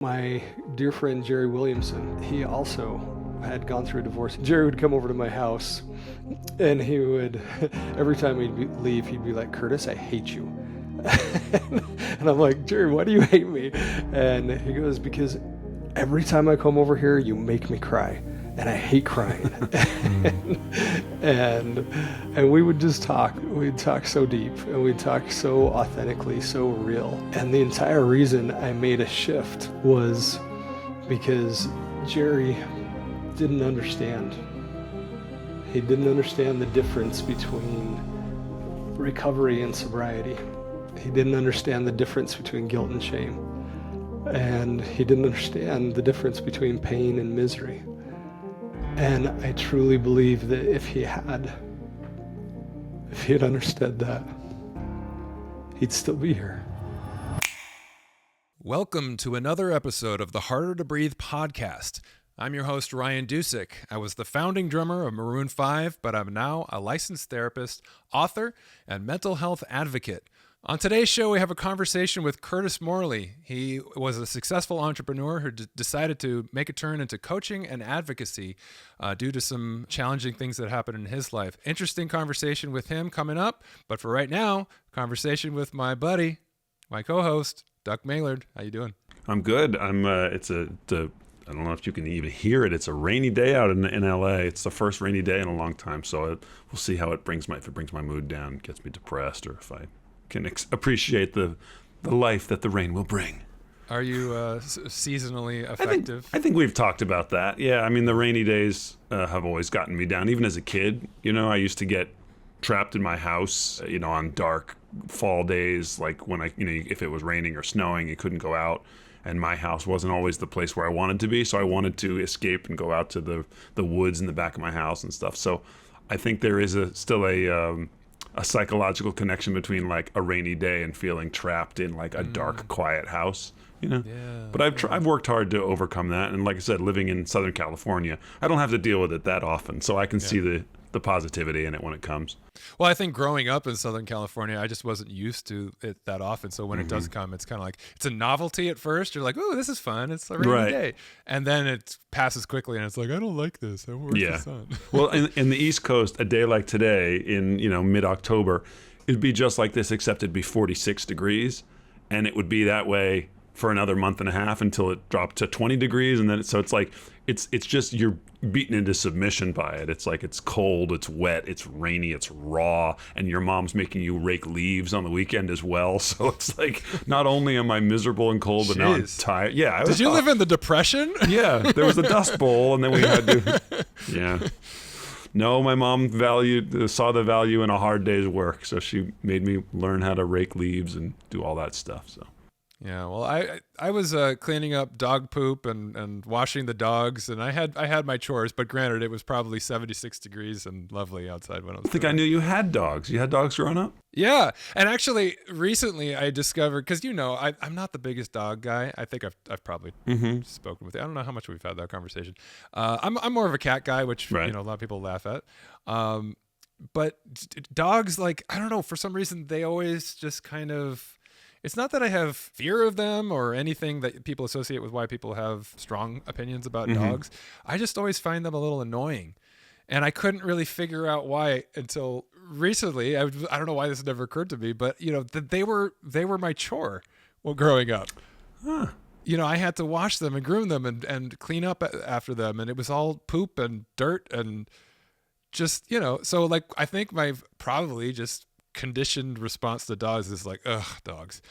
My dear friend Jerry Williamson, he also had gone through a divorce. Jerry would come over to my house and he would, every time he'd leave, he'd be like, "Curtis, I hate you." And I'm like, "Jerry, why do you hate me?" And he goes, "Because every time I come over here, you make me cry. And I hate crying." and we would just talk. We'd talk so deep and we'd talk so authentically, so real. And the entire reason I made a shift was because Jerry didn't understand. He didn't understand the difference between recovery and sobriety. He didn't understand the difference between guilt and shame. And he didn't understand the difference between pain and misery. And I truly believe that if he had understood that, he'd still be here. Welcome to another episode of the Harder to Breathe podcast. I'm your host, Ryan Dusick. I was the founding drummer of Maroon 5, but I'm now a licensed therapist, author, and mental health advocate. On today's show, we have a conversation with Curtis Morley. He was a successful entrepreneur who decided to make a turn into coaching and advocacy due to some challenging things that happened in his life. Interesting conversation with him coming up. But for right now, conversation with my buddy, my co-host, Duck Maylard. How you doing? I'm good. I don't know if you can even hear it. It's a rainy day out in LA. It's the first rainy day in a long time. So we'll see how it brings my mood down, gets me depressed, or if I can appreciate the life that the rain will bring. Are you seasonally affective? I think we've talked about that. Yeah, I mean, the rainy days have always gotten me down. Even as a kid, I used to get trapped in my house, on dark fall days, like when if it was raining or snowing, you couldn't go out. And my house wasn't always the place where I wanted to be, so I wanted to escape and go out to the woods in the back of my house and stuff. So I think there is still a psychological connection between like a rainy day and feeling trapped in like a dark, quiet house, Yeah. But I've worked hard to overcome that, and like I said, living in Southern California, I don't have to deal with it that often, so I can see the positivity in it when it comes. Well, I think growing up in Southern California, I just wasn't used to it that often. So when it does come, it's kind of like, it's a novelty at first. You're like, "Oh, this is fun. It's a rainy day." And then it passes quickly and it's like, "I don't like this. Where's the sun?" Well, in the East Coast, a day like today in, mid-October, it'd be just like this, except it'd be 46 degrees. And it would be that way for another month and a half until it dropped to 20 degrees. And then it's like, it's just, you're beaten into submission by it. It's like, it's cold, it's wet, it's rainy, it's raw, and your mom's making you rake leaves on the weekend as well. So it's like, not only am I miserable and cold, but now I'm tired. Yeah. Did you live in the Depression? Yeah. There was a Dust Bowl, and then we had to, yeah. No, my mom saw the value in a hard day's work, so she made me learn how to rake leaves and do all that stuff. So. Yeah, well, I was cleaning up dog poop and washing the dogs, and I had my chores, but granted, it was probably 76 degrees and lovely outside when I was. I think I knew you had dogs. You had dogs growing up? Yeah, and actually, recently I discovered, because I'm not the biggest dog guy. I think I've probably spoken with you. I don't know how much we've had that conversation. I'm more of a cat guy, which a lot of people laugh at. But dogs, like, I don't know, for some reason they always just kind of. It's not that I have fear of them or anything that people associate with why people have strong opinions about dogs. I just always find them a little annoying. And I couldn't really figure out why until recently. I don't know why this never occurred to me, but that they were my chore while growing up. Huh. I had to wash them and groom them and clean up after them, and it was all poop and dirt and just, so like I think my probably just conditioned response to dogs is like, ugh, dogs.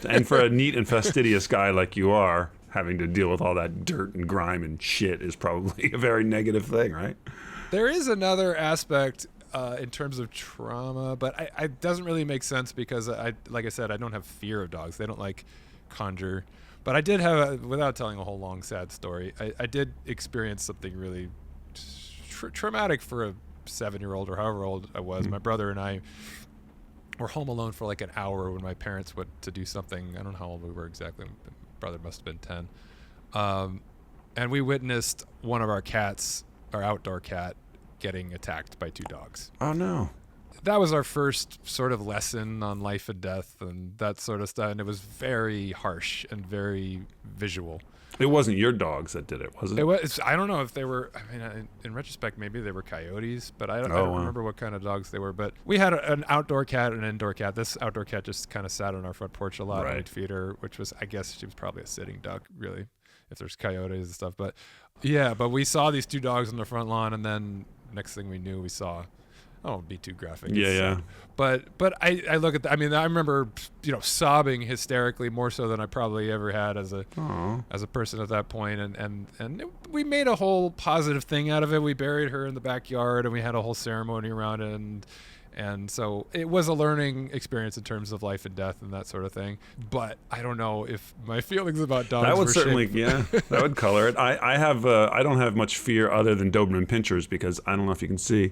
And for a neat and fastidious guy like you are, having to deal with all that dirt and grime and shit is probably a very negative thing, right? There is another aspect in terms of trauma, but it doesn't really make sense because like I said, I don't have fear of dogs. They don't like conjure. But I did have, without telling a whole long sad story, I did experience something really traumatic for a 7-year-old or however old I was. My brother and I were home alone for like an hour when my parents went to do something. I don't know how old we were exactly. My brother must have been 10. And we witnessed one of our cats, our outdoor cat, getting attacked by 2 dogs. Oh no. that was our first sort of lesson on life and death and that sort of stuff. And it was very harsh and very visual. It wasn't your dogs that did it, was it? It was. I don't know if they were. I mean, in retrospect, maybe they were coyotes, but I don't remember what kind of dogs they were. But we had an outdoor cat and an indoor cat. This outdoor cat just kind of sat on our front porch a lot. And we'd feed her, which was, I guess, she was probably a sitting duck, really, if there's coyotes and stuff. But yeah, but we saw these two dogs on the front lawn, and then next thing we knew, we saw. I don't want to be too graphic. Yeah. But I look at that. I mean, I remember, sobbing hysterically more so than I probably ever had as a person at that point. And we made a whole positive thing out of it. We buried her in the backyard, and we had a whole ceremony around it. And so it was a learning experience in terms of life and death and that sort of thing. But I don't know if my feelings about dogs that would were certainly, shaped. that would color it. I don't have much fear other than Doberman pinchers, because I don't know if you can see.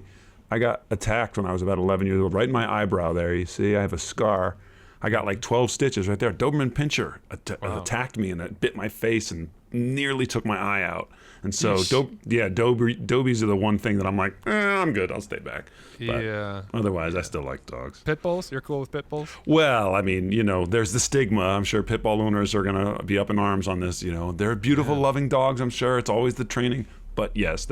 I got attacked when I was about 11 years old, right in my eyebrow there. You see, I have a scar. I got like 12 stitches right there. Doberman pinscher attacked me, and it bit my face and nearly took my eye out. And so, Dobies are the one thing that I'm like, I'm good. I'll stay back. But otherwise, I still like dogs. Pit bulls? You're cool with pit bulls? Well, I mean, there's the stigma. I'm sure pit bull owners are going to be up in arms on this. They're beautiful, loving dogs. I'm sure it's always the training. But yes,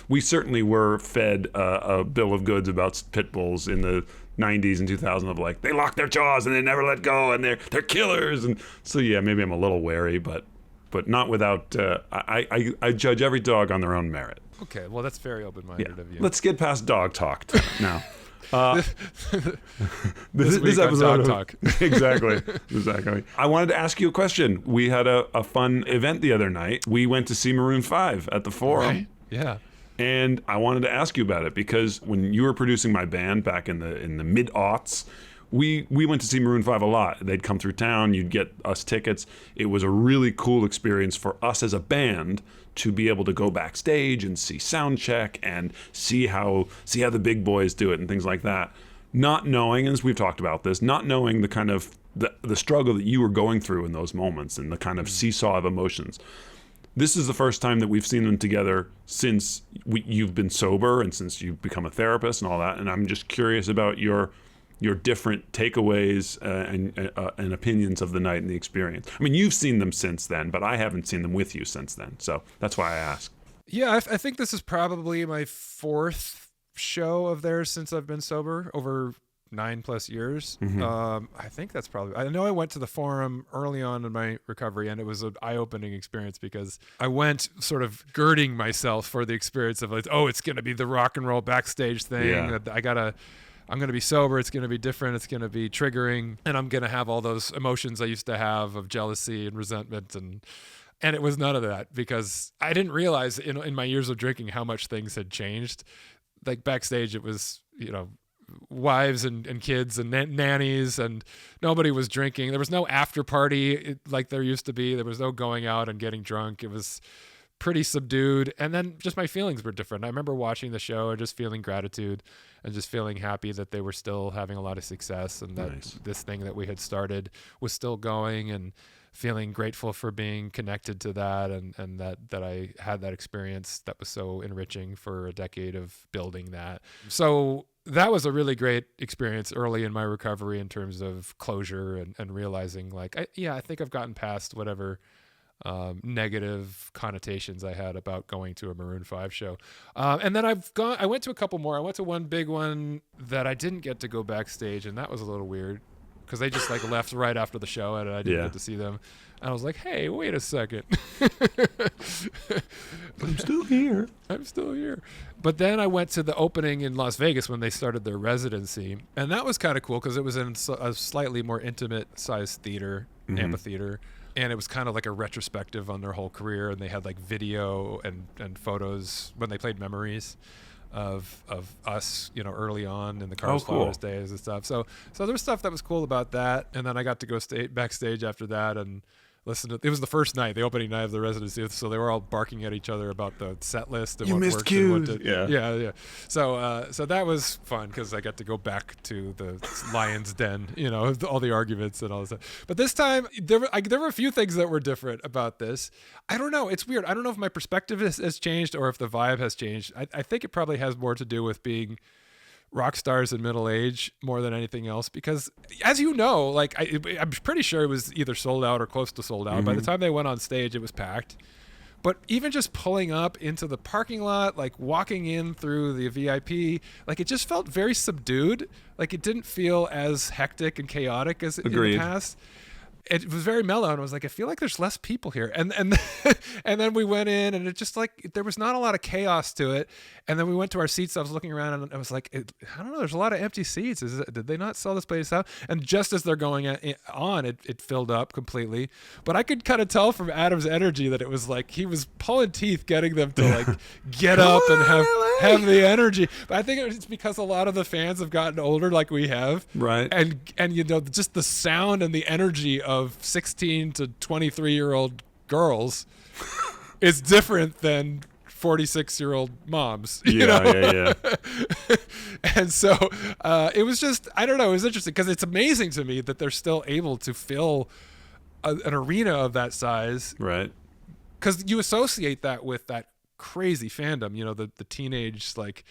we certainly were fed a bill of goods about pit bulls in the 90s and 2000s of like, they lock their jaws and they never let go and they're killers. And so, yeah, maybe I'm a little wary, but not without, I judge every dog on their own merit. Okay, well, that's very open-minded of you. Let's get past dog talk now. This episode of Talk. Exactly. I wanted to ask you a question. We had a fun event the other night. We went to see Maroon 5 at the Forum. Right. Yeah. And I wanted to ask you about it because when you were producing my band back in the mid-aughts, we went to see Maroon 5 a lot. They'd come through town, you'd get us tickets. It was a really cool experience for us as a band to be able to go backstage and see sound check and see how the big boys do it and things like that. Not knowing, as we've talked about this, not knowing the kind of the struggle that you were going through in those moments and the kind of seesaw of emotions. This is the first time that we've seen them together since you've been sober and since you've become a therapist and all that. And I'm just curious about your different takeaways and opinions of the night and the experience. I mean, you've seen them since then, but I haven't seen them with you since then. So that's why I asked. Yeah, I think this is probably my fourth show of theirs since I've been sober, over 9+ years. Mm-hmm. I think that's probably, I know I went to the Forum early on in my recovery, and it was an eye-opening experience because I went sort of girding myself for the experience of like, it's going to be the rock and roll backstage thing. Yeah. I'm going to be sober. It's going to be different. It's going to be triggering. And I'm going to have all those emotions I used to have of jealousy and resentment. And it was none of that because I didn't realize in my years of drinking how much things had changed. Like backstage, it was, wives and kids and nannies, and nobody was drinking. There was no after party like there used to be. There was no going out and getting drunk. It was pretty subdued, and then just my feelings were different. I remember watching the show and just feeling gratitude and just feeling happy that they were still having a lot of success and that this thing that we had started was still going, and feeling grateful for being connected to that and that I had that experience that was so enriching for a decade of building that. So that was a really great experience early in my recovery in terms of closure and realizing like, I think I've gotten past whatever negative connotations I had about going to a Maroon 5 show. And then I went to a couple more. I went to one big one that I didn't get to go backstage, and that was a little weird because they just like left right after the show and I didn't get to see them. And I was like, hey, wait a second. I'm still here. But then I went to the opening in Las Vegas when they started their residency. And that was kind of cool because it was in a slightly more intimate sized theater, amphitheater. And it was kind of like a retrospective on their whole career. And they had like video and photos when they played Memories of us, early on in the Cars Flowers days and stuff. So there was stuff that was cool about that. And then I got to go backstage after that and listen to, it was the first night, the opening night of the residency. So they were all barking at each other about the set list and you what missed worked cues. and what did. Yeah. So that was fun because I got to go back to the lion's den, all the arguments and all this stuff. But this time there were a few things that were different about this. I don't know. It's weird. I don't know if my perspective has changed or if the vibe has changed. I think it probably has more to do with being rock stars in middle age more than anything else, because as you know, like I'm pretty sure it was either sold out or close to sold out. By the time they went on stage, it was packed. But even just pulling up into the parking lot, like walking in through the VIP, like it just felt very subdued. Like it didn't feel as hectic and chaotic as in the past. It was very mellow, and I was like, I feel like there's less people here. And and then we went in, and it just like there was not a lot of chaos to it. And then we went to our seats. I was looking around, and I was like, I don't know. There's a lot of empty seats. Did they not sell this place out? And just as they're going on, it filled up completely. But I could kind of tell from Adam's energy that it was like he was pulling teeth, getting them to like get up and have the energy. But I think it's because a lot of the fans have gotten older, like we have, right? And you know, just the sound and the energy of 16 to 23-year-old girls is different than 46-year-old moms. You know? Yeah. And so it was just, I don't know, it was interesting because it's amazing to me that they're still able to fill an arena of that size. Right. Because you associate that with that crazy fandom, you know, the teenage, like,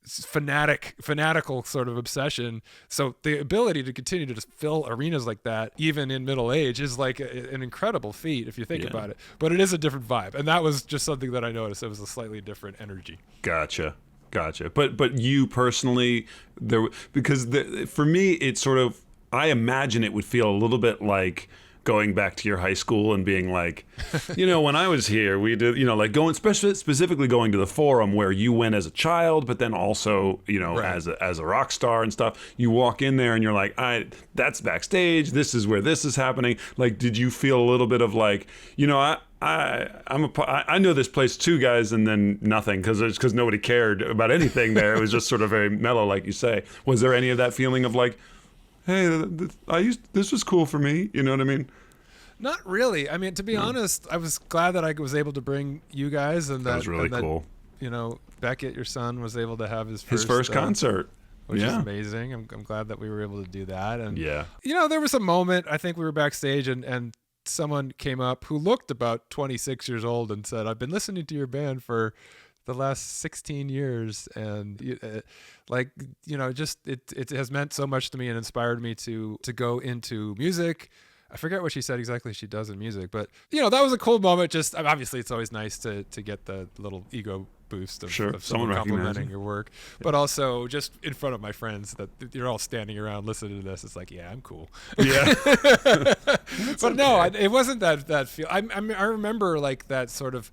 fanatical sort of obsession. So the ability to continue to just fill arenas like that even in middle age is like an incredible feat if you think about it. But it is a different vibe, and that was just something that I noticed. It was a slightly different energy. Gotcha. But you personally, for me, it's sort of, I imagine it would feel a little bit like going back to your high school and being like, you know, when I was here, we did, you know, like going specifically going to the Forum where you went as a child, but then also, you know, as a rock star and stuff. You walk in there and you're like, that's backstage. This is where this is happening. Like, did you feel a little bit of like, you know, I know this place too, guys, and then nothing because nobody cared about anything there. It was just sort of very mellow, like you say. Was there any of that feeling of like, hey, this was cool for me, you know what I mean? Not really. I mean, to be honest, I was glad that I was able to bring you guys, and that was really cool. You know, Beckett, your son, was able to have his first concert, which is amazing. I'm glad that we were able to do that. And you know, there was a moment. I think we were backstage, and someone came up who looked about 26 years old and said, "I've been listening to your band for the last 16 years, and like, you know, just it has meant so much to me and inspired me to go into music." I forget what she said exactly she does in music, but you know, that was a cool moment. Just obviously it's always nice to get the little ego boost of someone complimenting your work, but also just in front of my friends that you're all standing around listening to this. It's like, yeah, I'm cool. Yeah. But no, it wasn't that feel. I remember like that sort of,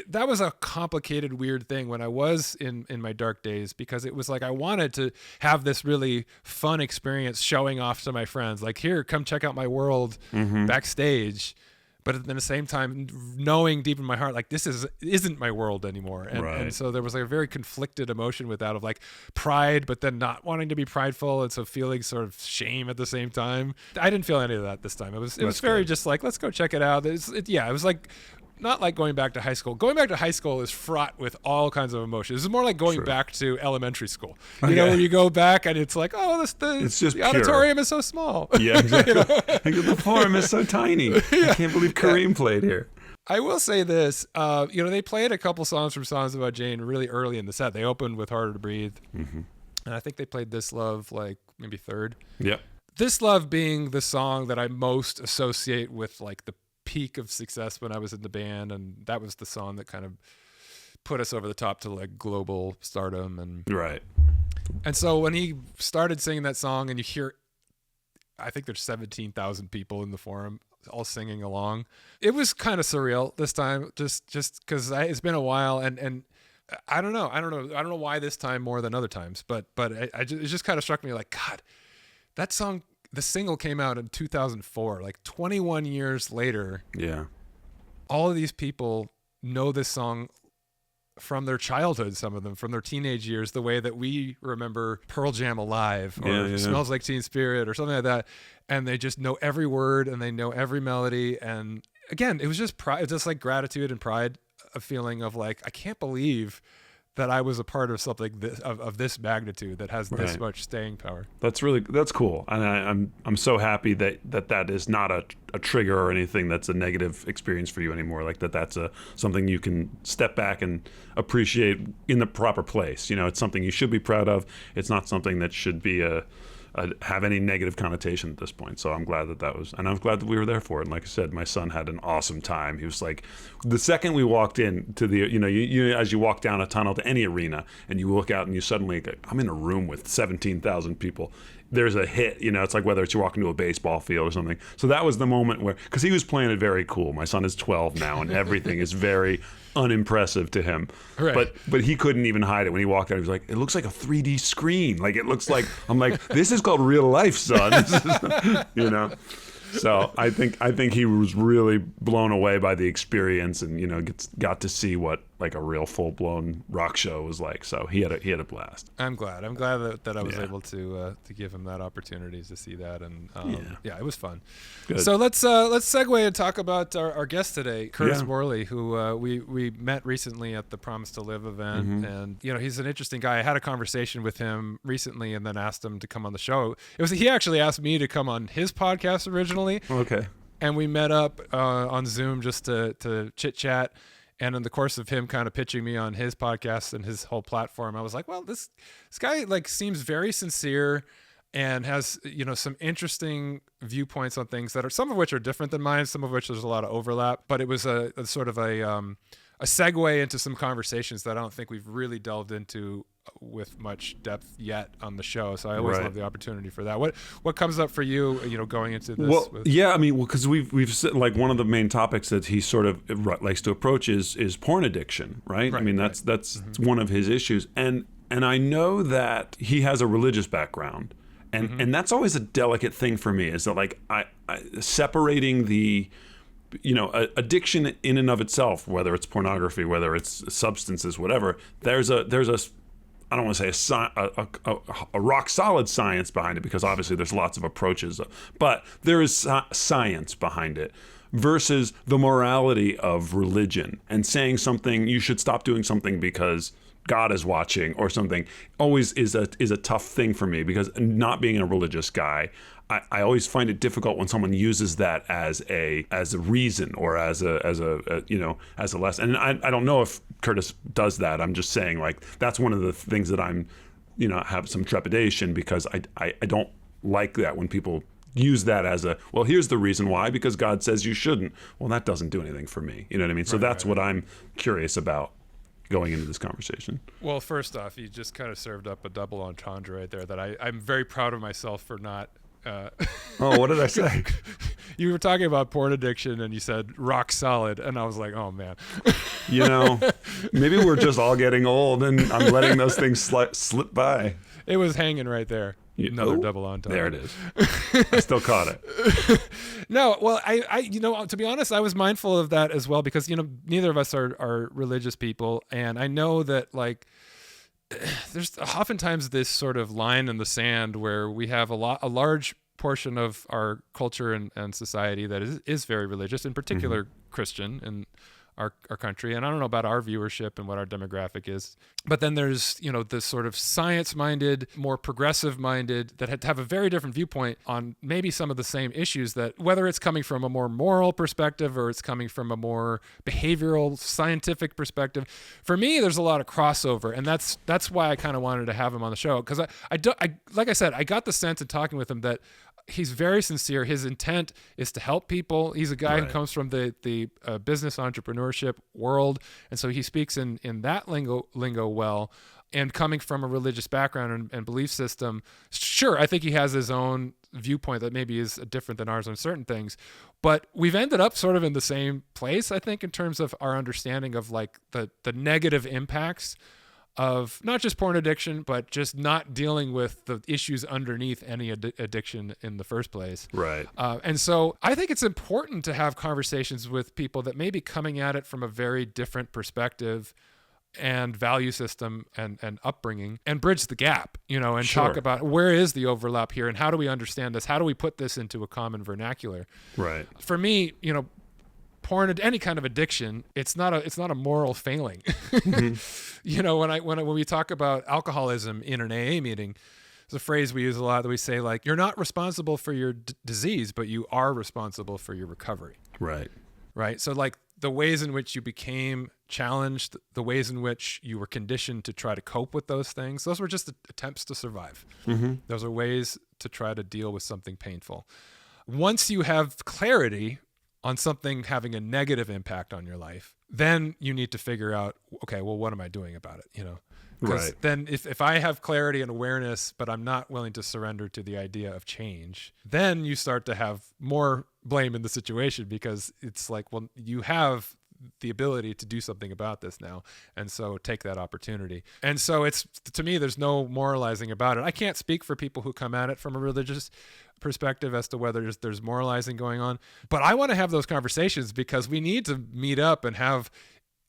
that was a complicated, weird thing when I was in my dark days, because it was like I wanted to have this really fun experience showing off to my friends, like, here, come check out my world backstage. But at the same time, knowing deep in my heart, like, this isn't my world anymore. And so there was like a very conflicted emotion with that, of like pride, but then not wanting to be prideful. And so feeling sort of shame at the same time. I didn't feel any of that this time. It was very just like, let's go check it out. It was like, not like going back to high school. Going back to high school is fraught with all kinds of emotions. It's more like going back to elementary school. You know, where you go back and it's like, oh, the auditorium is so small. Yeah, exactly. The Forum is so tiny. I can't believe Kareem played here. I will say this. You know, they played a couple songs from Songs About Jane really early in the set. They opened with Harder to Breathe. And I think they played This Love like maybe third. Yep. This Love being the song that I most associate with like the peak of success when I was in the band, and that was the song that kind of put us over the top to like global stardom. And so when he started singing that song, and you hear, I think there's 17,000 people in the Forum all singing along, it was kind of surreal this time, just because it's been a while, and I don't know why this time more than other times, but it just kind of struck me like, God, that song, the single came out in 2004, like 21 years later. Yeah. All of these people know this song from their childhood, some of them from their teenage years, the way that we remember Pearl Jam Alive or Smells Like Teen Spirit or something like that. And they just know every word and they know every melody. And again, it was just pride, just like gratitude and pride, a feeling of like, I can't believe that I was a part of something of this magnitude that has this much staying power. That's cool, and I'm so happy that is not a trigger or anything that's a negative experience for you anymore. Like that's something you can step back and appreciate in the proper place. It's something you should be proud of. It's not something that should be have any negative connotation at this point. So I'm glad that was, and I'm glad that we were there for it. And like I said, my son had an awesome time. He was like, the second we walked in to the, you as you walk down a tunnel to any arena and you look out and you suddenly, I'm in a room with 17,000 people. There's a hit, it's like whether it's you're walking to a baseball field or something. So that was the moment where, because he was playing it very cool. My son is 12 now and everything is very unimpressive to him. Right. But he couldn't even hide it when he walked out. He was like, it looks like a 3D screen. Like it looks like, I'm like, this is called real life, son. So I think he was really blown away by the experience, and got to see what like a real full blown rock show was like. So he had a blast. I'm glad that I was able to give him that opportunity to see that, and it was fun. Good. So let's segue and talk about our guest today, Curtis Morley, who we met recently at the Promise to Live event, and he's an interesting guy. I had a conversation with him recently, and then asked him to come on the show. He actually asked me to come on his podcast originally. Okay. And we met up on Zoom just to chit chat. And in the course of him kind of pitching me on his podcast and his whole platform, I was like, well, this guy like seems very sincere and has, some interesting viewpoints on things that are, some of which are different than mine, some of which there's a lot of overlap. But it was a sort of a segue into some conversations that I don't think we've really delved into with much depth yet on the show. So I always love the opportunity for that. What comes up for you, going into this? Well, because we've said, like, one of the main topics that he sort of likes to approach is porn addiction, right? I mean, that's one of his issues. And I know that he has a religious background. And that's always a delicate thing for me, is that like I separating the addiction in and of itself, whether it's pornography, whether it's substances, whatever, there's a I don't want to say a rock solid science behind it, because obviously there's lots of approaches, but there is science behind it, versus the morality of religion and saying something, you should stop doing something because God is watching or something, always is a tough thing for me, because not being a religious guy, I always find it difficult when someone uses that as a reason or as a lesson. And I don't know if Curtis does that. I'm just saying, like, that's one of the things that I'm, have some trepidation, because I don't like that when people use that as well, here's the reason why, because God says you shouldn't. Well, that doesn't do anything for me. You know what I mean? So that's what I'm curious about going into this conversation. Well, first off, you just kind of served up a double entendre right there that I'm very proud of myself for not. Oh, what did I say? You were talking about porn addiction and you said rock solid, and I was like, oh man. Maybe we're just all getting old and I'm letting those things slip by. It was hanging right there. Another double entendre. There it is. I still caught it. No, well, I to be honest, I was mindful of that as well, because neither of us are religious people, and I know that, like, there's oftentimes this sort of line in the sand where we have a large portion of our culture and society that is very religious, in particular Christian in our country. And I don't know about our viewership and what our demographic is, but then there's, this sort of science-minded, more progressive-minded that have a very different viewpoint on maybe some of the same issues, that whether it's coming from a more moral perspective or it's coming from a more behavioral, scientific perspective. For me, there's a lot of crossover, and that's why I kind of wanted to have him on the show, because I like I said, I got the sense in talking with him that he's very sincere. His intent is to help people. He's a guy who comes from the business entrepreneurship world, and so he speaks in that lingo well. And coming from a religious background and belief system, sure, I think he has his own viewpoint that maybe is different than ours on certain things. But we've ended up sort of in the same place, I think, in terms of our understanding of, like, the negative impacts of not just porn addiction, but just not dealing with the issues underneath any addiction in the first place. Right. And so I think it's important to have conversations with people that may be coming at it from a very different perspective and value system and upbringing, and bridge the gap, and talk about where is the overlap here and how do we understand this? How do we put this into a common vernacular? Right. For me, porn, any kind of addiction, it's not a moral failing. You know, when we talk about alcoholism in an AA meeting, there's a phrase we use a lot that we say, like, you're not responsible for your disease, but you are responsible for your recovery. Right. So like the ways in which you became challenged, the ways in which you were conditioned to try to cope with those things, those were just attempts to survive. Those are ways to try to deal with something painful. Once you have clarity on something having a negative impact on your life, then you need to figure out, okay, well, what am I doing about it? You know, because then if I have clarity and awareness, but I'm not willing to surrender to the idea of change, then you start to have more blame in the situation, because it's like, well, you have the ability to do something about this now, and so take that opportunity. And so it's, to me, there's no moralizing about it. I can't speak for people who come at it from a religious perspective as to whether there's moralizing going on, but I want to have those conversations, because we need to meet up and have,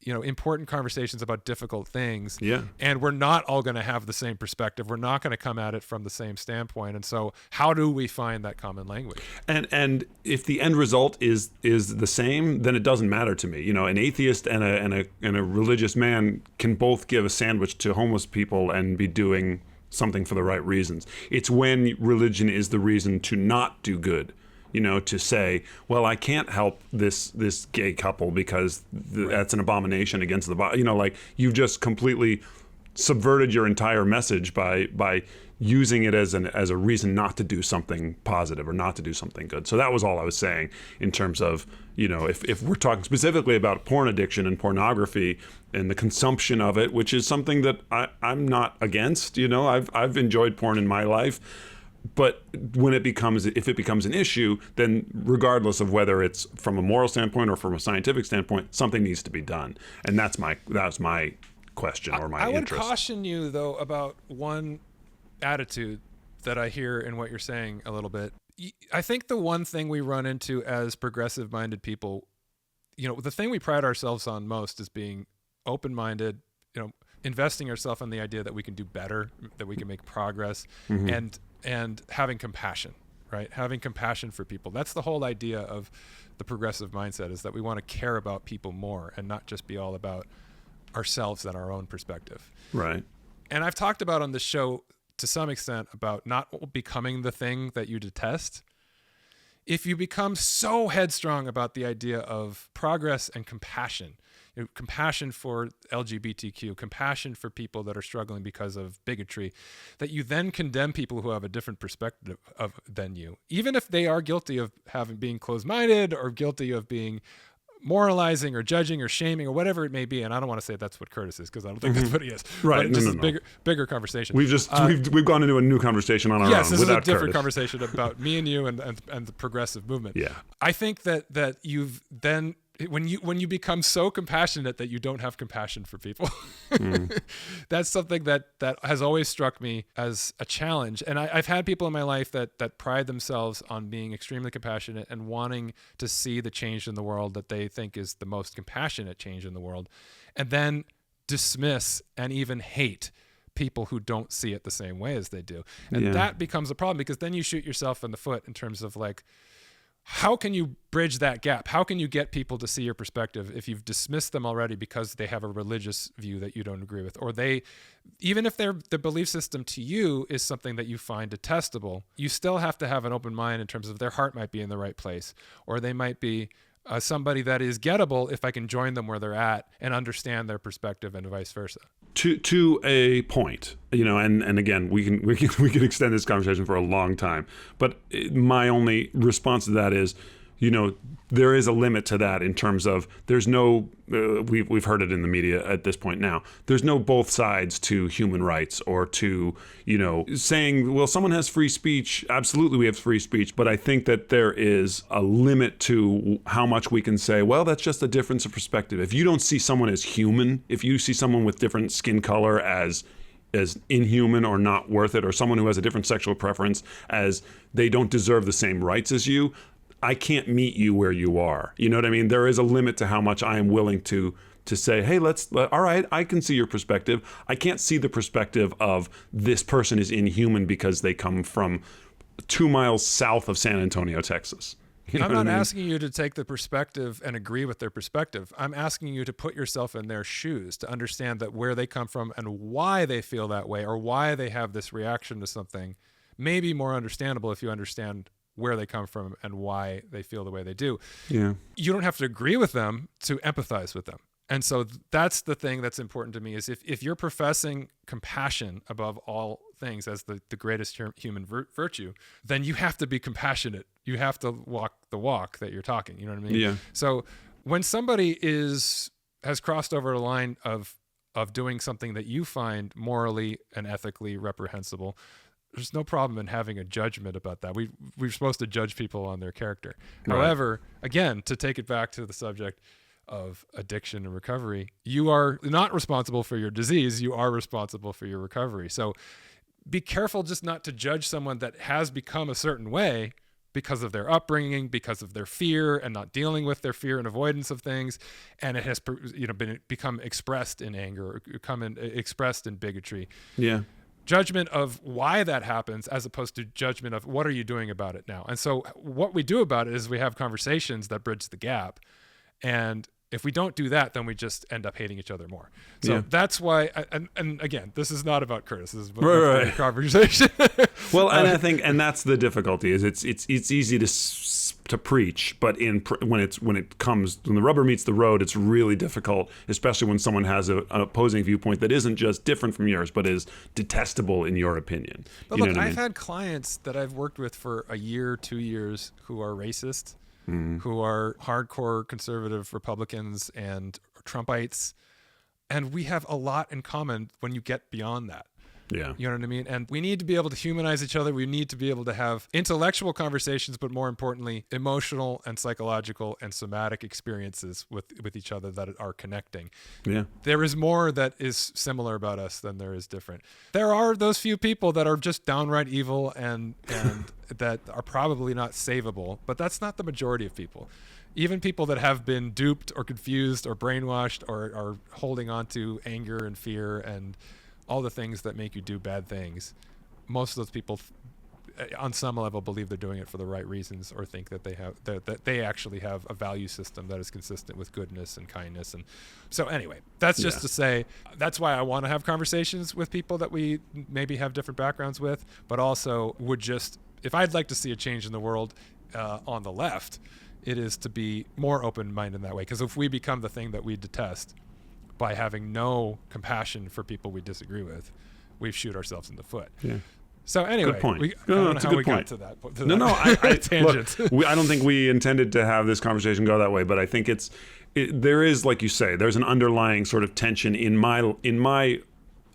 you know, important conversations about difficult things. And we're not all going to have the same perspective. We're not going to come at it from the same standpoint. And so how do we find that common language? And if the end result is the same, then it doesn't matter to me. You know, an atheist and a religious man can both give a sandwich to homeless people and be doing something for the right reasons. It's when religion is the reason to not do good. You know, to say, well, I can't help this gay couple because that's an abomination against the body. You know, like, you've just completely subverted your entire message by using it as a reason not to do something positive or not to do something good. So that was all I was saying in terms of, you know, if we're talking specifically about porn addiction and pornography and the consumption of it, which is something that I'm not against. You know, I've enjoyed porn in my life. But if it becomes an issue, then regardless of whether it's from a moral standpoint or from a scientific standpoint, something needs to be done. And that's my question, or my interest. I would caution you, though, about one attitude that I hear in what you're saying a little bit. I think the one thing we run into as progressive-minded people, you know, the thing we pride ourselves on most is being open-minded, you know, investing ourselves in the idea that we can do better, that we can make progress, and having compassion, right? Having compassion for people. That's the whole idea of the progressive mindset, is that we want to care about people more and not just be all about ourselves and our own perspective. Right. And I've talked about on this show to some extent about not becoming the thing that you detest. If you become so headstrong about the idea of progress and compassion, you know, compassion for LGBTQ, compassion for people that are struggling because of bigotry, that you then condemn people who have a different perspective than you, even if they are guilty of being closed-minded or guilty of being moralizing or judging or shaming or whatever it may be. And I don't want to say that's what Curtis is, because I don't think that's what he is. Right. But no. Bigger conversation. We've gone into a new conversation on our own. Yes, this is a different Curtis. Conversation about me and you and the progressive movement. Yeah. I think that you've then, when you become so compassionate that you don't have compassion for people, that's something that has always struck me as a challenge. And I've had people in my life that pride themselves on being extremely compassionate and wanting to see the change in the world that they think is the most compassionate change in the world, and then dismiss and even hate people who don't see it the same way as they do. And that becomes a problem, because then you shoot yourself in the foot in terms of, like, how can you bridge that gap? How can you get people to see your perspective if you've dismissed them already because they have a religious view that you don't agree with, or even if the belief system to you is something that you find detestable, you still have to have an open mind in terms of their heart might be in the right place, or they might be somebody that is gettable if I can join them where they're at and understand their perspective, and vice versa. To a point, you know, and again, we can extend this conversation for a long time, but my only response to that is, you know, there is a limit to that in terms of there's no, we've heard it in the media at this point now, there's no both sides to human rights, or to, you know, saying, well, someone has free speech. Absolutely, we have free speech. But I think that there is a limit to how much we can say, well, that's just a difference of perspective. If you don't see someone as human, if you see someone with different skin color as inhuman or not worth it, or someone who has a different sexual preference as they don't deserve the same rights as you, I can't meet you where you are. You know what I mean? There is a limit to how much I am willing to say, hey, all right, I can see your perspective. I can't see the perspective of this person is inhuman because they come from 2 miles south of San Antonio, Texas. I'm not asking you to take the perspective and agree with their perspective. I'm asking you to put yourself in their shoes, to understand that where they come from and why they feel that way or why they have this reaction to something may be more understandable if you understand where they come from and why they feel the way they do. Yeah. You don't have to agree with them to empathize with them. And so that's the thing that's important to me is if you're professing compassion above all things as the greatest human virtue, then you have to be compassionate. You have to walk the walk that you're talking. You know what I mean? Yeah. So when somebody has crossed over a line of doing something that you find morally and ethically reprehensible, there's no problem in having a judgment about that. We're supposed to judge people on their character. Right. However, again, to take it back to the subject of addiction and recovery, you are not responsible for your disease. You are responsible for your recovery. So be careful just not to judge someone that has become a certain way because of their upbringing, because of their fear and not dealing with their fear and avoidance of things. And it has become expressed in anger, or expressed in bigotry. Yeah. Judgment of why that happens as opposed to judgment of what are you doing about it now? And so what we do about it is we have conversations that bridge the gap. And if we don't do that, then we just end up hating each other more. So that's why, and again, this is not about Curtis. This is about the conversation. Well, and I think, and that's the difficulty is it's easy to preach, but when the rubber meets the road, it's really difficult, especially when someone has an opposing viewpoint that isn't just different from yours, but is detestable in your opinion. But look, I've had clients that I've worked with for a year, 2 years, who are racist. Mm-hmm. Who are hardcore conservative Republicans and Trumpites. And we have a lot in common when you get beyond that. Yeah. You know what I mean? And we need to be able to humanize each other. We need to be able to have intellectual conversations, but more importantly, emotional and psychological and somatic experiences with each other that are connecting. Yeah. There is more that is similar about us than there is different. There are those few people that are just downright evil and that are probably not savable, but that's not the majority of people. Even people that have been duped or confused or brainwashed or are holding on to anger and fear and all the things that make you do bad things, most of those people on some level believe they're doing it for the right reasons or think that they actually have a value system that is consistent with goodness and kindness. And so anyway, that's just to say, that's why I want to have conversations with people that we maybe have different backgrounds with, but also if I'd like to see a change in the world on the left, it is to be more open-minded in that way. Because if we become the thing that we detest by having no compassion for people we disagree with, we shoot ourselves in the foot. Yeah. So anyway, good point. I don't know how we got to that. I tangent. Look, I don't think we intended to have this conversation go that way, but I think there is, like you say, there's an underlying sort of tension in my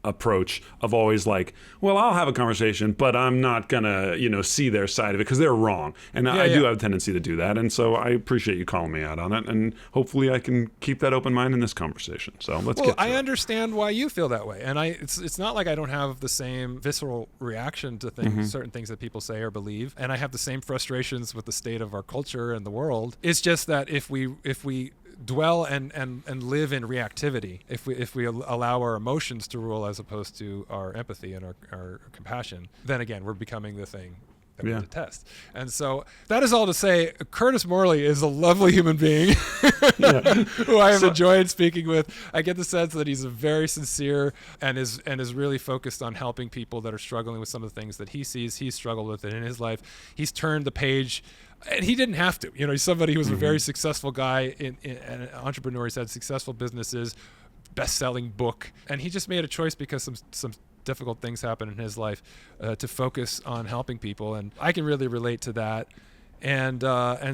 approach of always like, well, I'll have a conversation, but I'm not gonna, see their side of it because they're wrong. And I do have a tendency to do that. And so I appreciate you calling me out on it. And hopefully I can keep that open mind in this conversation. So let's get to it. I understand why you feel that way. And it's not like I don't have the same visceral reaction to things, certain things that people say or believe. And I have the same frustrations with the state of our culture and the world. It's just that if we dwell and live in reactivity, if we allow our emotions to rule as opposed to our empathy and our compassion, then again we're becoming the thing that we detest. And so that is all to say, Curtis Morley is a lovely human being who I have enjoyed speaking with. I get the sense that he's very sincere and is really focused on helping people that are struggling with some of the things that he sees he's struggled with in his life. He's turned the page. And he didn't have to. He's somebody who was a very successful guy, an entrepreneur. He's had successful businesses, best-selling book. And he just made a choice because some difficult things happened in his life to focus on helping people. And I can really relate to that. And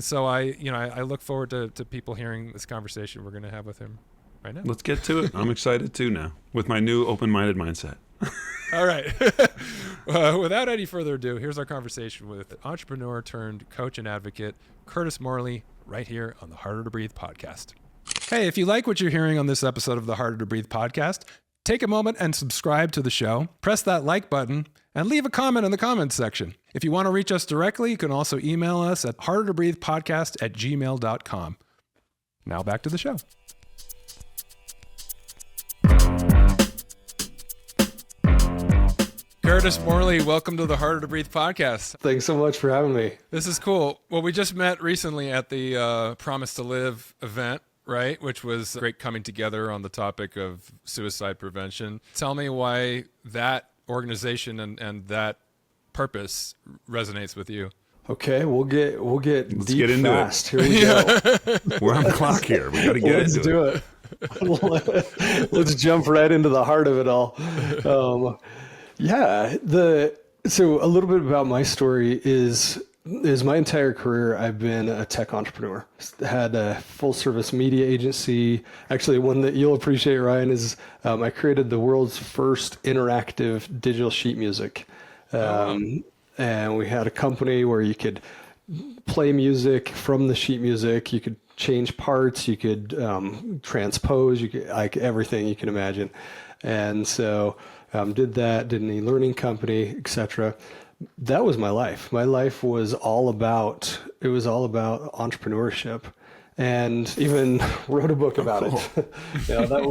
so I look forward to people hearing this conversation we're going to have with him right now. Let's get to it. I'm excited too now with my new open-minded mindset. All right. Without any further ado, here's our conversation with entrepreneur turned coach and advocate, Curtis Morley, right here on the Harder to Breathe podcast. Hey, if you like what you're hearing on this episode of the Harder to Breathe podcast, take a moment and subscribe to the show, press that like button, and leave a comment in the comments section. If you want to reach us directly, you can also email us at hardertobreathepodcast@gmail.com. Now back to the show. Curtis Morley, welcome to the Harder to Breathe podcast. Thanks so much for having me. This is cool. Well, we just met recently at the Promise to Live event, right? Which was great coming together on the topic of suicide prevention. Tell me why that organization and that purpose resonates with you. Okay, we'll get Let's deep get into fast. it. Here we go. We're on the clock here. We got to get Let's into do it. it. Let's jump right into the heart of it all. So a little bit about my story is my entire career I've been a tech entrepreneur. Had a full service media agency. Actually, one that you'll appreciate, Ryan, is I created the world's first interactive digital sheet music. And we had a company where you could play music from the sheet music. You could change parts. You could transpose. You could like everything you can imagine. And so did an e-learning company, etc. That was my life. My life was all about entrepreneurship, and even wrote a book about it. That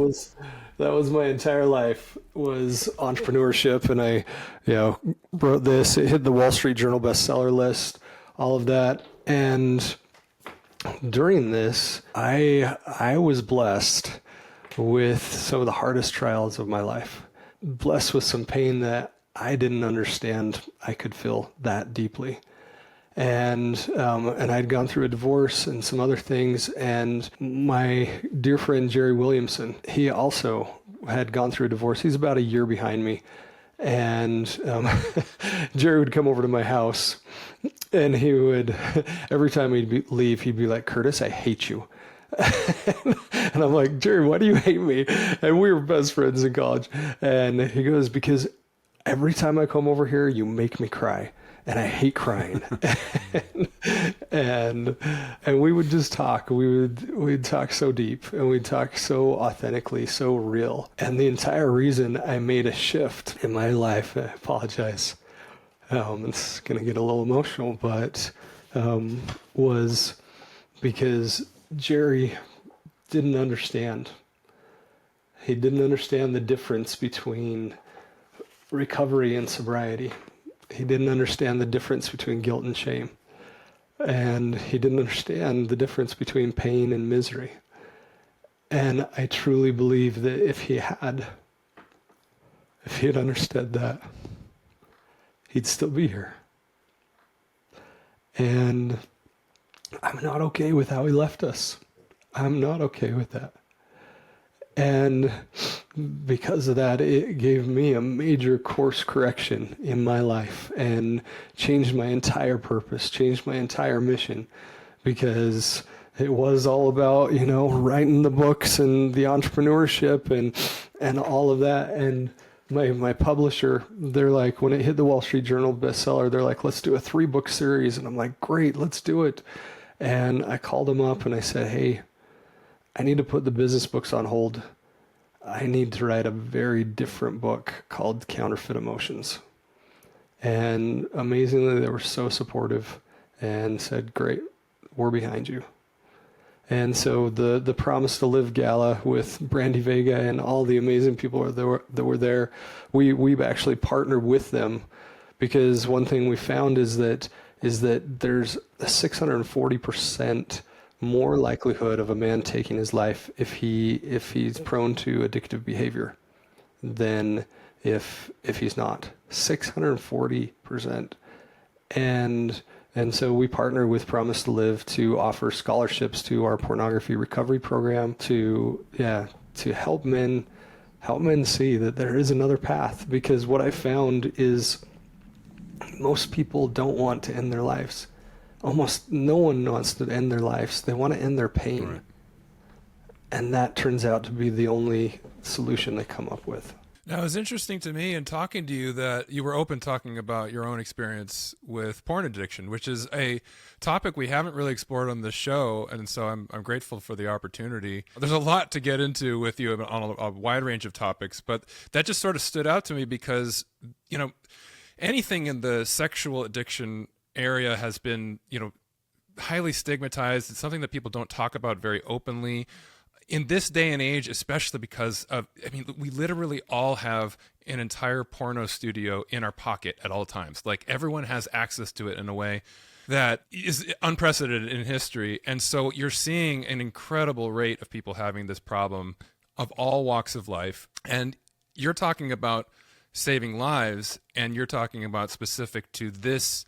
was my entire life, was entrepreneurship. And I, wrote this. It hit the Wall Street Journal bestseller list, all of that. And during this, I was blessed with some of the hardest trials of my life, blessed with some pain that I didn't understand I could feel that deeply. And I'd gone through a divorce and some other things. And my dear friend, Jerry Williamson, he also had gone through a divorce. He's about a year behind me. And Jerry would come over to my house, and he would, every time leave, he'd be like, "Curtis, I hate you." And I'm like, "Jerry, why do you hate me?" And we were best friends in college. And he goes, "Because every time I come over here, you make me cry. And I hate crying." and we would just talk. We'd talk so deep, and we'd talk so authentically, so real. And the entire reason I made a shift in my life, I apologize, it's going to get a little emotional, but was because Jerry didn't understand. He didn't understand the difference between recovery and sobriety. He didn't understand the difference between guilt and shame. And he didn't understand the difference between pain and misery. And I truly believe that if he had understood that, he'd still be here. And I'm not okay with how he left us. I'm not okay with that. And because of that, it gave me a major course correction in my life and changed my entire purpose, changed my entire mission, because it was all about, writing the books and the entrepreneurship and all of that. And my publisher, they're like, when it hit the Wall Street Journal bestseller, they're like, "Let's do a 3-book series." And I'm like, "Great, let's do it." And I called them up and I said, "Hey, I need to put the business books on hold. I need to write a very different book called Counterfeit Emotions." And amazingly, they were so supportive and said, "Great, we're behind you." And so the Promise to Live Gala with Brandy Vega and all the amazing people that were there, we actually partnered with them, because one thing we found is that there's a 640% more likelihood of a man taking his life if he's prone to addictive behavior than if he's not. 640%. And so we partner with Promise to Live to offer scholarships to our pornography recovery program to help men see that there is another path. Because what I found is most people don't want to end their lives. Almost no one wants to end their lives. They want to end their pain. Right. And that turns out to be the only solution they come up with. Now, it was interesting to me in talking to you that you were open talking about your own experience with porn addiction, which is a topic we haven't really explored on the show. And so I'm grateful for the opportunity. There's a lot to get into with you on a wide range of topics, but that just sort of stood out to me because, anything in the sexual addiction area has been, highly stigmatized. It's something that people don't talk about very openly. in this day and age, especially because of, I mean, we literally all have an entire porno studio in our pocket at all times. Like everyone has access to it in a way that is unprecedented in history. And so you're seeing an incredible rate of people having this problem of all walks of life. And you're talking about saving lives, and you're talking about specific to this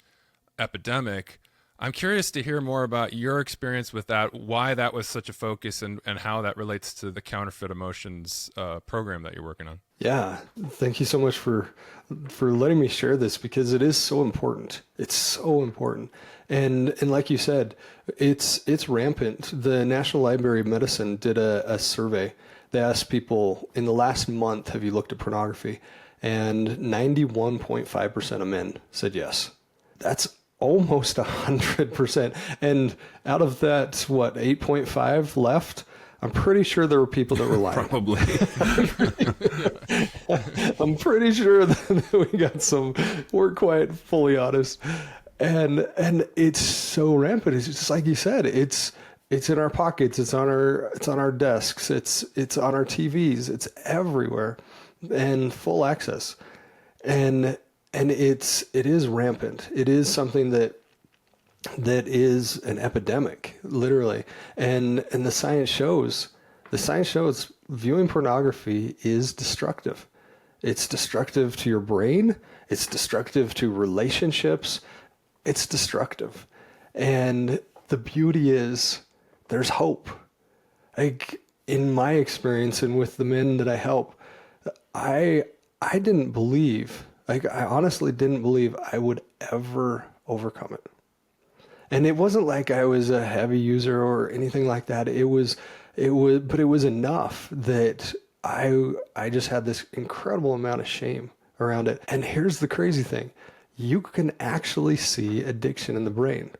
epidemic. I'm curious to hear more about your experience with that, why that was such a focus, and how that relates to the Counterfeit Emotions program that you're working on. Yeah, thank you so much for letting me share this, because it is so important. It's so important. And like you said, it's rampant. The National Library of Medicine did a survey. They asked people, in the last month, have you looked at pornography? And 91.5% of men said yes. That's almost 100%. And out of that, 8.5 left? I'm pretty sure there were people that were lying. Probably. I'm pretty sure that we got some, we're quite fully honest. And it's so rampant. It's just like you said, it's in our pockets, it's on our desks, it's on our TVs, it's everywhere, and full access. And it is rampant. It is something that is an epidemic, literally. And the science shows viewing pornography is destructive. It's destructive to your brain. It's destructive to relationships. It's destructive. And the beauty is there's hope. Like in my experience and with the men that I help, I didn't believe, like I honestly didn't believe I would ever overcome it. And it wasn't like I was a heavy user or anything like that. But it was enough that I just had this incredible amount of shame around it. And here's the crazy thing. You can actually see addiction in the brain.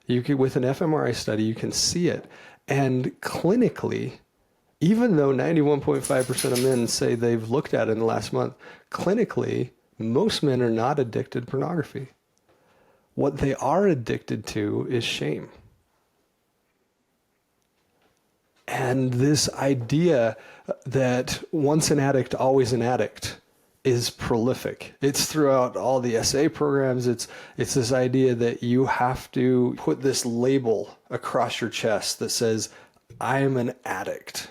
You can, with an fMRI study, you can see it. And clinically, even though 91.5% of men say they've looked at it in the last month, clinically, most men are not addicted to pornography. What they are addicted to is shame. And this idea that once an addict, always an addict is prolific. It's throughout all the SA programs. It's this idea that you have to put this label across your chest that says, I am an addict.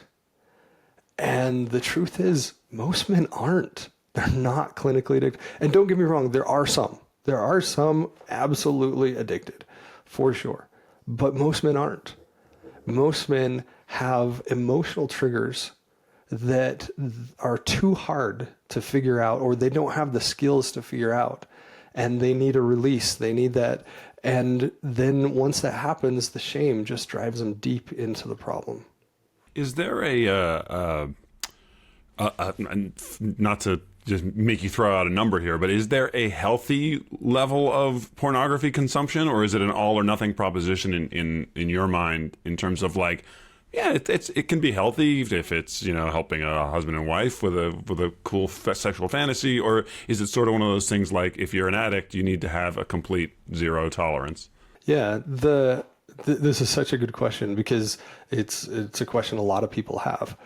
And the truth is, most men aren't. They're not clinically addicted. And don't get me wrong, there are some. There are some absolutely addicted, for sure. But most men aren't. Most men have emotional triggers that are too hard to figure out, or they don't have the skills to figure out. And they need a release. They need that. And then once that happens, the shame just drives them deep into the problem. Is there not to just make you throw out a number here, but is there a healthy level of pornography consumption, or is it an all or nothing proposition in your mind in terms of like, yeah, it can be healthy if it's, helping a husband and wife with a cool sexual fantasy, or is it sort of one of those things like if you're an addict, you need to have a complete zero tolerance? Yeah, this is such a good question, because it's a question a lot of people have,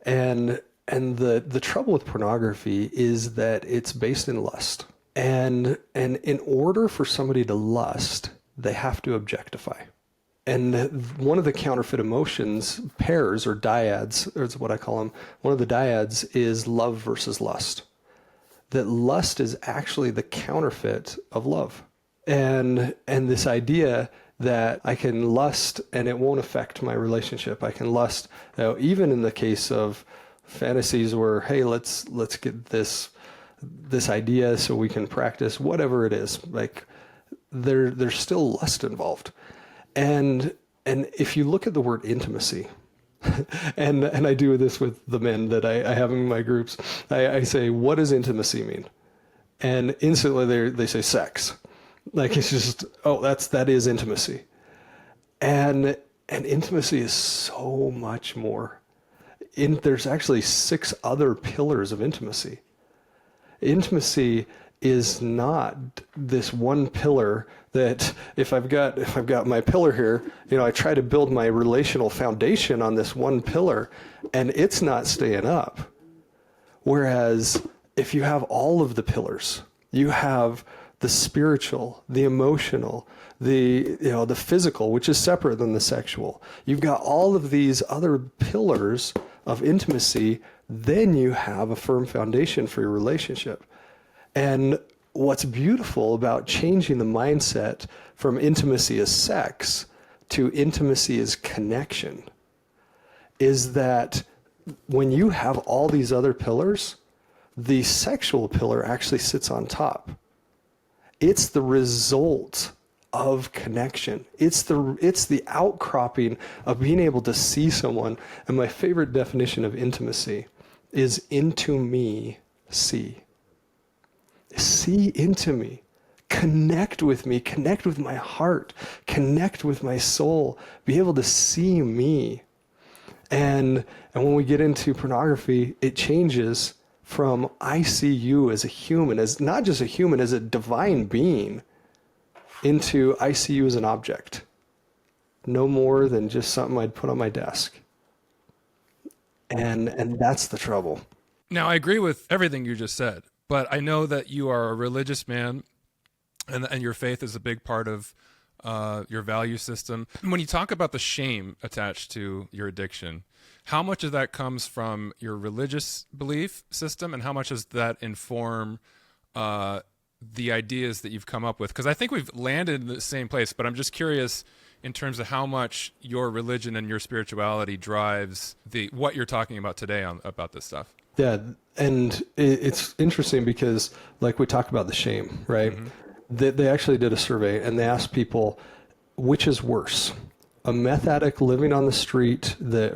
and the trouble with pornography is that it's based in lust, and in order for somebody to lust, they have to objectify. And one of the counterfeit emotions pairs, or dyads, is what I call them. One of the dyads is love versus lust. That lust is actually the counterfeit of love. And this idea that I can lust and it won't affect my relationship. I can lust, even in the case of fantasies where, hey, let's get this idea so we can practice whatever it is. Like there's still lust involved. And if you look at the word intimacy, and I do this with the men that I have in my groups, I say, what does intimacy mean? And instantly they say sex. Like it's just, that is intimacy. And intimacy is so much more. There's actually 6 other pillars of intimacy. Intimacy is not this one pillar that if I've got my pillar here, I try to build my relational foundation on this one pillar and it's not staying up. Whereas if you have all of the pillars, you have the spiritual, the emotional, the physical, which is separate than the sexual. You've got all of these other pillars of intimacy, then you have a firm foundation for your relationship. And what's beautiful about changing the mindset from intimacy as sex to intimacy as connection is that when you have all these other pillars, the sexual pillar actually sits on top. It's the result of connection. It's the outcropping of being able to see someone. And my favorite definition of intimacy is into me, see. See into me. Connect with me. Connect with my heart. Connect with my soul. Be able to see me. And when we get into pornography, it changes from I see you as a human, as not just a human, as a divine being, into I see you as an object. No more than just something I'd put on my desk. And that's the trouble. Now, I agree with everything you just said, but I know that you are a religious man and your faith is a big part of your value system. When you talk about the shame attached to your addiction, how much of that comes from your religious belief system and how much does that inform the ideas that you've come up with? Because I think we've landed in the same place, but I'm just curious in terms of how much your religion and your spirituality drives what you're talking about today about this stuff. Yeah, and it's interesting because like we talked about the shame, right? Mm-hmm. They actually did a survey and they asked people, which is worse? A meth addict living on the street that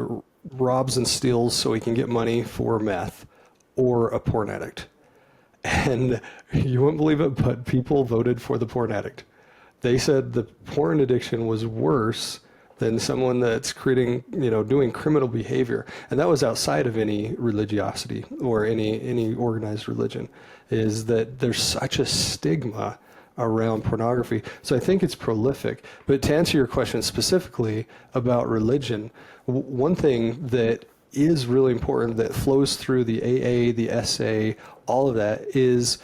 robs and steals so he can get money for meth, or a porn addict? And you wouldn't believe it, but people voted for the porn addict. They said the porn addiction was worse than someone that's creating, doing criminal behavior. And that was outside of any religiosity or any organized religion, is that there's such a stigma around pornography. So I think it's prolific. But to answer your question specifically about religion, one thing that is really important that flows through the AA, the SA, all of that is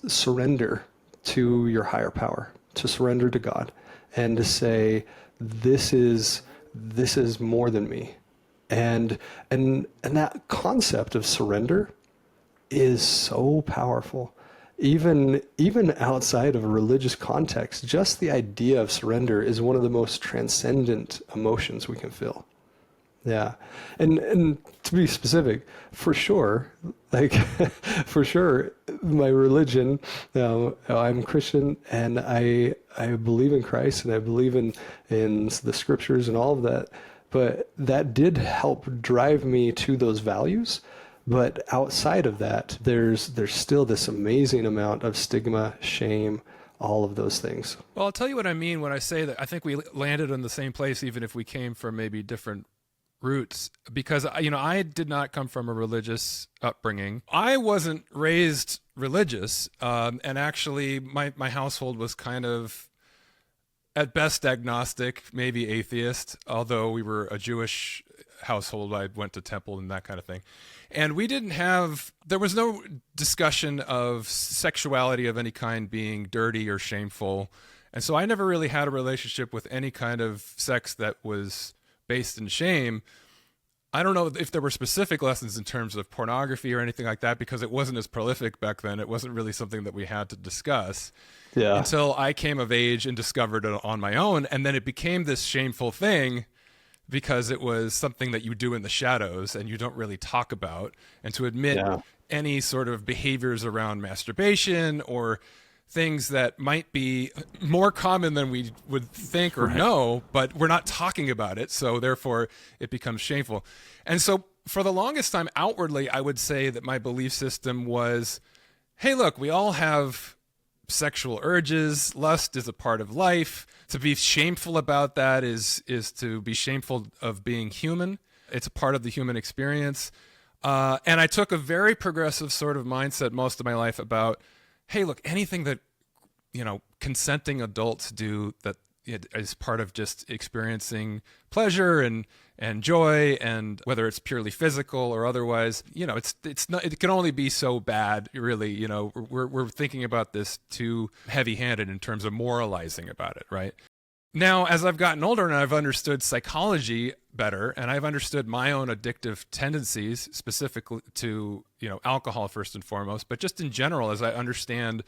surrender to your higher power, to surrender to God and to say, this is more than me. And that concept of surrender is so powerful. Even outside of a religious context, just the idea of surrender is one of the most transcendent emotions we can feel. Yeah. And to be specific, for sure, for sure, my religion, I'm Christian and I believe in Christ and I believe in the scriptures and all of that, but that did help drive me to those values. But outside of that, there's still this amazing amount of stigma, shame, all of those things. Well, I'll tell you what I mean when I say that I think we landed in the same place, even if we came from maybe different roots, because I did not come from a religious upbringing. I wasn't raised religious, and actually my household was kind of at best agnostic, maybe atheist, although we were a Jewish household. I went to temple and that kind of thing. And there was no discussion of sexuality of any kind being dirty or shameful. And so I never really had a relationship with any kind of sex that was based in shame. I don't know if there were specific lessons in terms of pornography or anything like that, because it wasn't as prolific back then. It wasn't really something that we had to discuss until I came of age and discovered it on my own. And then it became this shameful thing because it was something that you do in the shadows and you don't really talk about. And to admit any sort of behaviors around masturbation or things that might be more common than we would think or know, but we're not talking about it. So therefore it becomes shameful. And so for the longest time outwardly, I would say that my belief system was, hey, look, we all have sexual urges. Lust is a part of life. To be shameful about that is to be shameful of being human. It's a part of the human experience. And I took a very progressive sort of mindset most of my life about, hey, look, anything that, consenting adults do that is part of just experiencing pleasure and joy, and whether it's purely physical or otherwise, it's not, it can only be so bad, really. We're thinking about this too heavy-handed in terms of moralizing about it, right? Now, as I've gotten older and I've understood psychology better, and I've understood my own addictive tendencies, specifically to, alcohol first and foremost, but just in general, as I understand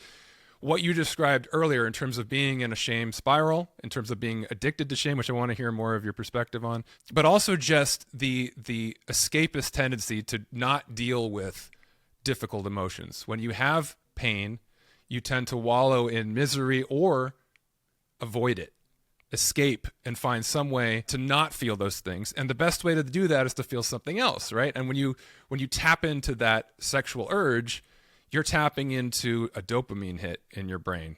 what you described earlier in terms of being in a shame spiral, in terms of being addicted to shame, which I want to hear more of your perspective on, but also just the escapist tendency to not deal with difficult emotions. When you have pain, you tend to wallow in misery or avoid it, escape, and find some way to not feel those things. And the best way to do that is to feel something else, right? And when you tap into that sexual urge, you're tapping into a dopamine hit in your brain.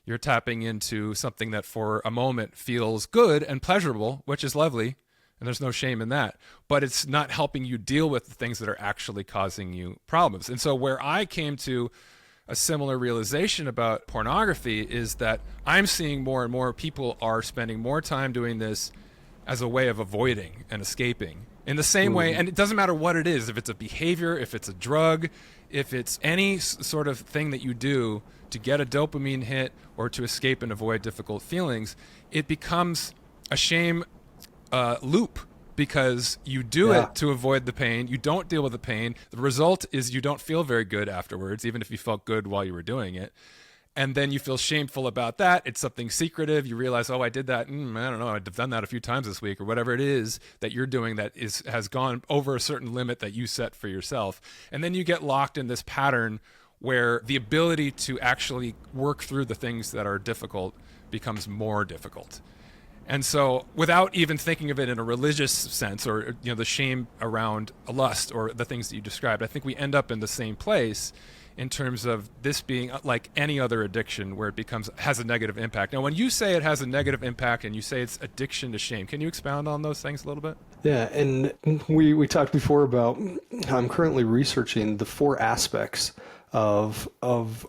You're tapping into something that for a moment feels good and pleasurable, which is lovely, and there's no shame in that, but it's not helping you deal with the things that are actually causing you problems. And so where I came to a similar realization about pornography is that I'm seeing more and more people are spending more time doing this as a way of avoiding and escaping. In the same way, and it doesn't matter what it is, if it's a behavior, if it's a drug, if it's any sort of thing that you do to get a dopamine hit or to escape and avoid difficult feelings, it becomes a shame loop, because you do it to avoid the pain. You don't deal with the pain. The result is you don't feel very good afterwards, even if you felt good while you were doing it. And then you feel shameful about that. It's something secretive. You realize, oh, I did that. I don't know. I've done that a few times this week, or whatever it is that you're doing that has gone over a certain limit that you set for yourself. And then you get locked in this pattern where the ability to actually work through the things that are difficult becomes more difficult. And so without even thinking of it in a religious sense, or the shame around a lust or the things that you described, I think we end up in the same place in terms of this being like any other addiction, where it has a negative impact. Now, when you say it has a negative impact and you say it's addiction to shame, can you expound on those things a little bit? Yeah, and we talked before about how I'm currently researching the 4 aspects of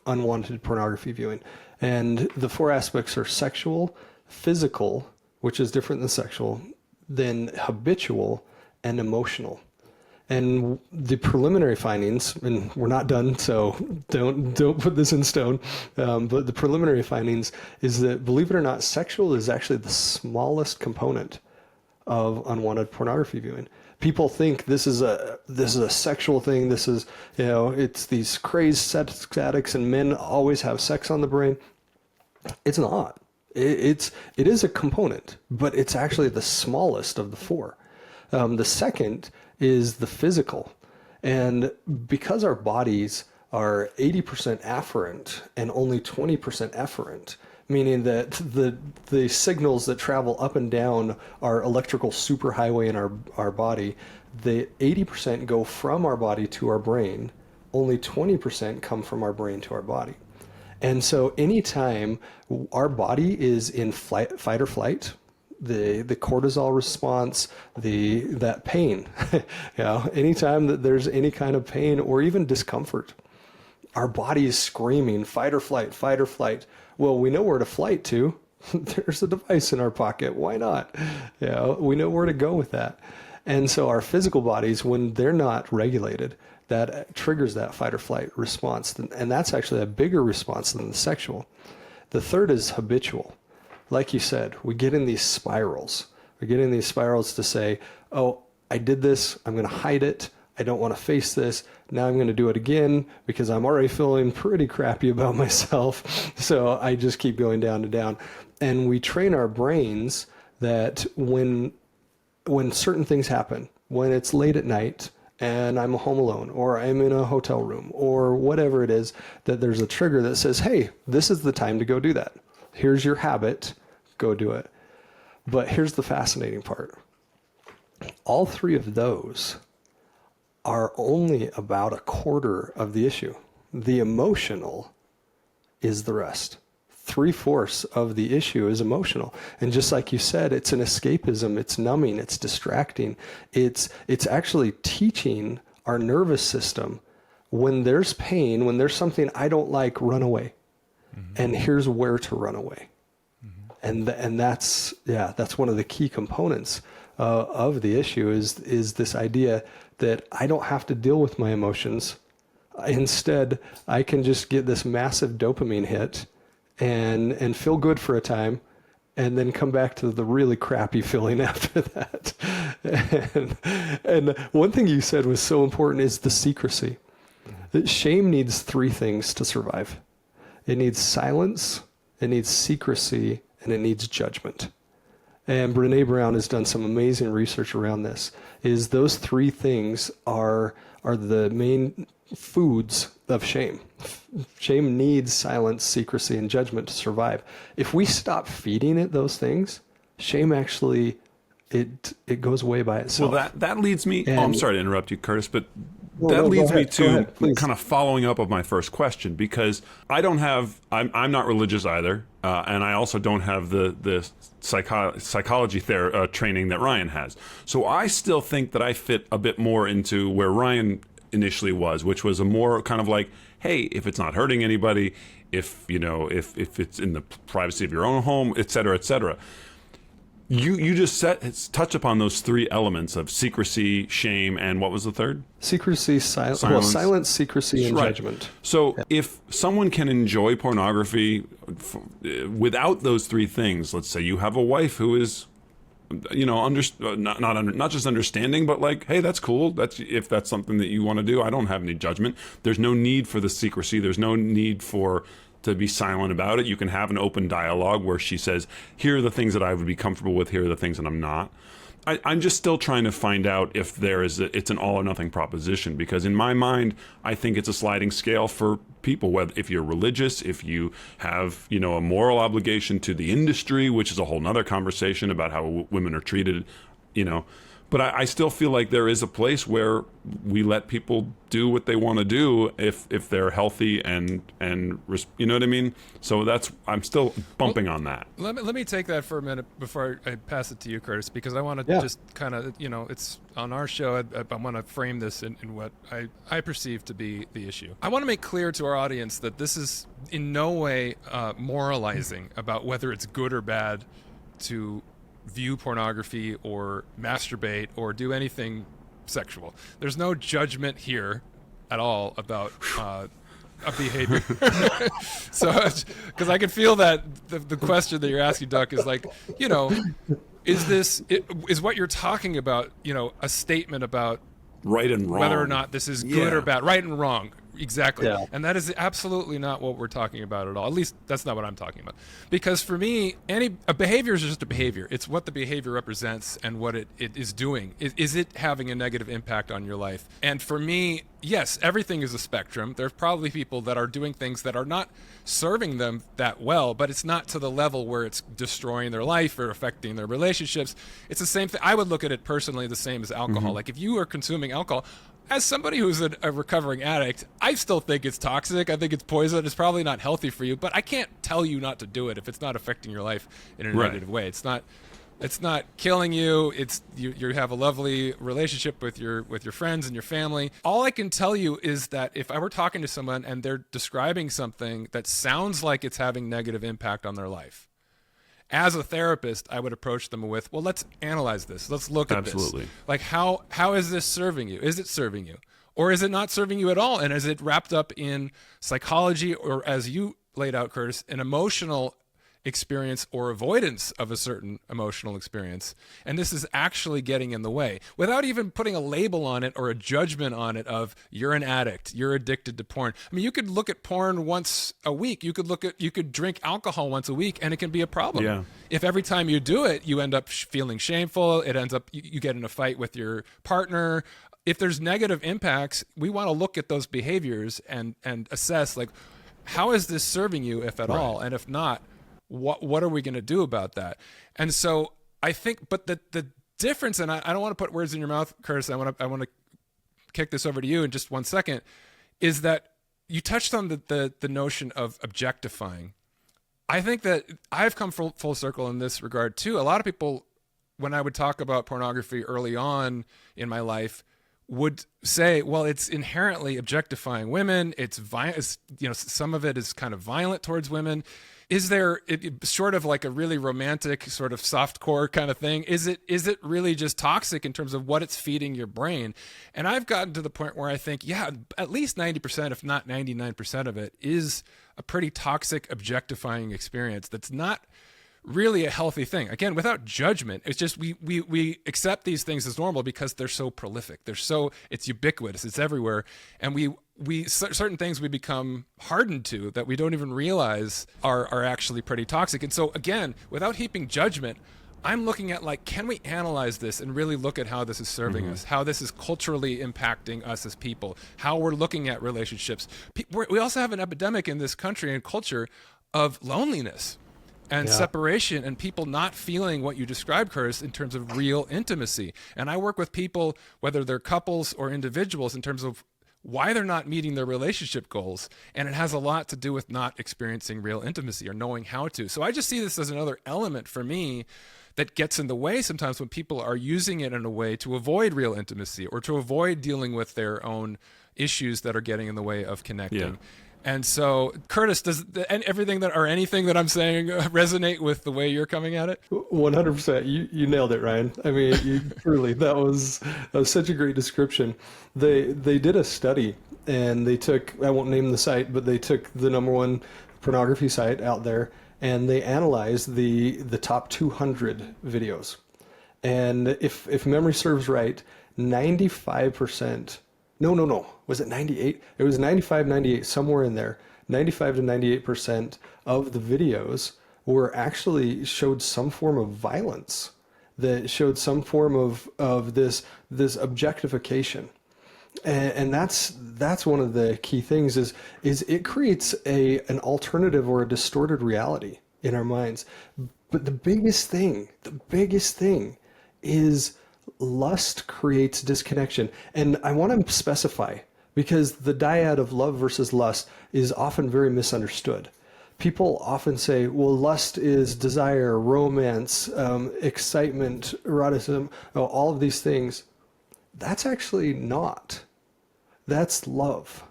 unwanted pornography viewing. And the 4 aspects are sexual, physical, which is different than sexual, then habitual, and emotional. And the preliminary findings, and we're not done, so don't put this in stone, but the preliminary findings is that, believe it or not, sexual is actually the smallest component of unwanted pornography viewing. People think this is a sexual thing. This is, it's these crazed sex addicts and men always have sex on the brain. It's not. It is a component, but it's actually the smallest of the 4. The second is the physical. And because our bodies are 80% afferent and only 20% efferent, meaning that the signals that travel up and down our electrical superhighway in our body, the 80% go from our body to our brain, only 20% come from our brain to our body. And so anytime our body is in fight or flight, the cortisol response, that pain, anytime that there's any kind of pain or even discomfort, our body is screaming, fight or flight, fight or flight. Well, we know where to flight to. There's a device in our pocket. Why not? We know where to go with that. And so our physical bodies, when they're not regulated, that triggers that fight or flight response. And that's actually a bigger response than the sexual. The third is habitual. Like you said, we get in these spirals. We get in these spirals to say, oh, I did this. I'm going to hide it. I don't want to face this. Now I'm going to do it again because I'm already feeling pretty crappy about myself. So I just keep going down and down. And we train our brains that when certain things happen, when it's late at night and I'm home alone, or I'm in a hotel room, or whatever it is, that there's a trigger that says, hey, this is the time to go do that. Here's your habit, go do it. But here's the fascinating part. All 3 of those are only about a quarter of the issue. The emotional is the rest. 3/4 of the issue is emotional. And just like you said, it's an escapism, it's numbing, it's distracting. It's actually teaching our nervous system when there's pain, when there's something I don't like, run away. And here's where to run away. And that's one of the key components of the issue is this idea that I don't have to deal with my emotions. Instead, I can just get this massive dopamine hit and feel good for a time, and then come back to the really crappy feeling after that. And one thing you said was so important is the secrecy. Shame needs three things to survive. It needs silence, it needs secrecy, and it needs judgment. And Brené Brown has done some amazing research around this. Is those three things are the main foods of shame. Shame needs silence, secrecy, and judgment to survive. If we stop feeding it those things, shame actually it goes away by itself. Well, that leads me. I'm sorry to interrupt you, Curtis, but No, leads me to please. kind of following up of my first question, because I'm not religious either, and I also don't have the psychology training that Ryan has. So I still think that I fit a bit more into where Ryan initially was, which was a more kind of like, hey, if it's not hurting anybody, if it's in the privacy of your own home, et cetera, et cetera. You just touch upon those three elements of secrecy, shame, and what was the third? Secrecy, silence, secrecy, and judgment. So if someone can enjoy pornography without those three things, let's say you have a wife who is, not just understanding, but like, hey, that's cool. If that's something that you want to do, I don't have any judgment. There's no need for the secrecy. There's no need to be silent about it. You can have an open dialogue where she says, here are the things that I would be comfortable with, here are the things that I'm not. I'm just still trying to find out if it's an all or nothing proposition, because in my mind, I think it's a sliding scale for people, whether if you're religious, if you have, a moral obligation to the industry, which is a whole nother conversation about how women are treated, But I still feel like there is a place where we let people do what they want to do if they're healthy and you know what I mean? So I'm still bumping on that. Let me take that for a minute before I pass it to you, Curtis, because I want to just kind of, it's on our show. I want to frame this in what I perceive to be the issue. I want to make clear to our audience that this is in no way moralizing about whether it's good or bad to view pornography or masturbate or do anything sexual. There's no judgment here at all about a behavior. So, because I can feel that the question that you're asking, Duck, is like, is what you're talking about, a statement about right and wrong, whether or not this is good or bad, right and wrong. Exactly. Yeah. And that is absolutely not what we're talking about at all. At least that's not what I'm talking about. Because for me, a behavior is just a behavior. It's what the behavior represents and what it is doing. Is it having a negative impact on your life? And for me, yes, everything is a spectrum. There's probably people that are doing things that are not serving them that well, but it's not to the level where it's destroying their life or affecting their relationships. It's the same thing. I would look at it personally the same as alcohol. Like if you are consuming alcohol, as somebody who's a recovering addict, I still think it's toxic. I think it's poison. It's probably not healthy for you, but I can't tell you not to do it if it's not affecting your life in a negative way. It's not killing you. It's you have a lovely relationship with your friends and your family. All I can tell you is that if I were talking to someone and they're describing something that sounds like it's having negative impact on their life, as a therapist, I would approach them with, well, let's analyze this. Let's look at this. Like, how is this serving you? Is it serving you? Or is it not serving you at all? And is it wrapped up in psychology or, as you laid out, Curtis, an emotional experience or avoidance of a certain emotional experience? And this is actually getting in the way without even putting a label on it or a judgment on it of you're an addict, you're addicted to porn. I mean, you could look at porn once a week. You could drink alcohol once a week and it can be a problem. Yeah. If every time you do it, you end up feeling shameful, it ends up, you get in a fight with your partner. If there's negative impacts, we want to look at those behaviors and assess, like, how is this serving you, if at all? And if not, what are we going to do about that? And so I think, but the difference, and I don't want to put words in your mouth, Curtis, I want to kick this over to you in just 1 second, is that you touched on the notion of objectifying. I think that I've come full circle in this regard too. A lot of people, when I would talk about pornography early on in my life, would say, well, it's inherently objectifying women. It's some of it is kind of violent towards women. Is there sort of like a really romantic sort of softcore kind of thing? Is it really just toxic in terms of what it's feeding your brain? And I've gotten to the point where I think, yeah, at least 90%, if not 99% of it is a pretty toxic, objectifying experience that's not really a healthy thing. Again, without judgment. It's just we accept these things as normal because they're so prolific. It's ubiquitous. It's everywhere. And certain things we become hardened to that we don't even realize are actually pretty toxic. And so again, without heaping judgment, I'm looking at like, can we analyze this and really look at how this is serving us, how this is culturally impacting us as people, how we're looking at relationships. We also have an epidemic in this country and culture of loneliness and separation, and people not feeling what you described, Curtis, in terms of real intimacy. And I work with people, whether they're couples or individuals, in terms of why they're not meeting their relationship goals. And it has a lot to do with not experiencing real intimacy or knowing how to. So I just see this as another element for me that gets in the way sometimes when people are using it in a way to avoid real intimacy or to avoid dealing with their own issues that are getting in the way of connecting. Yeah. And so, Curtis, does anything that I'm saying resonate with the way you're coming at it? 100%. You nailed it, Ryan. I mean, truly, that was such a great description. They did a study, and they took, I won't name the site, but they took the #1 pornography site out there, and they analyzed the top 200 videos. And if memory serves right, 95%. No. Was it 98? It was 95, 98, somewhere in there. 95 to 98% of the videos were actually showed some form of violence, that showed some form of this objectification. And that's one of the key things is it creates an alternative or a distorted reality in our minds. But the biggest thing is lust creates disconnection. And I want to specify, because the dyad of love versus lust is often very misunderstood. People often say, well, lust is desire, romance, excitement, eroticism, all of these things. That's actually not. That's love.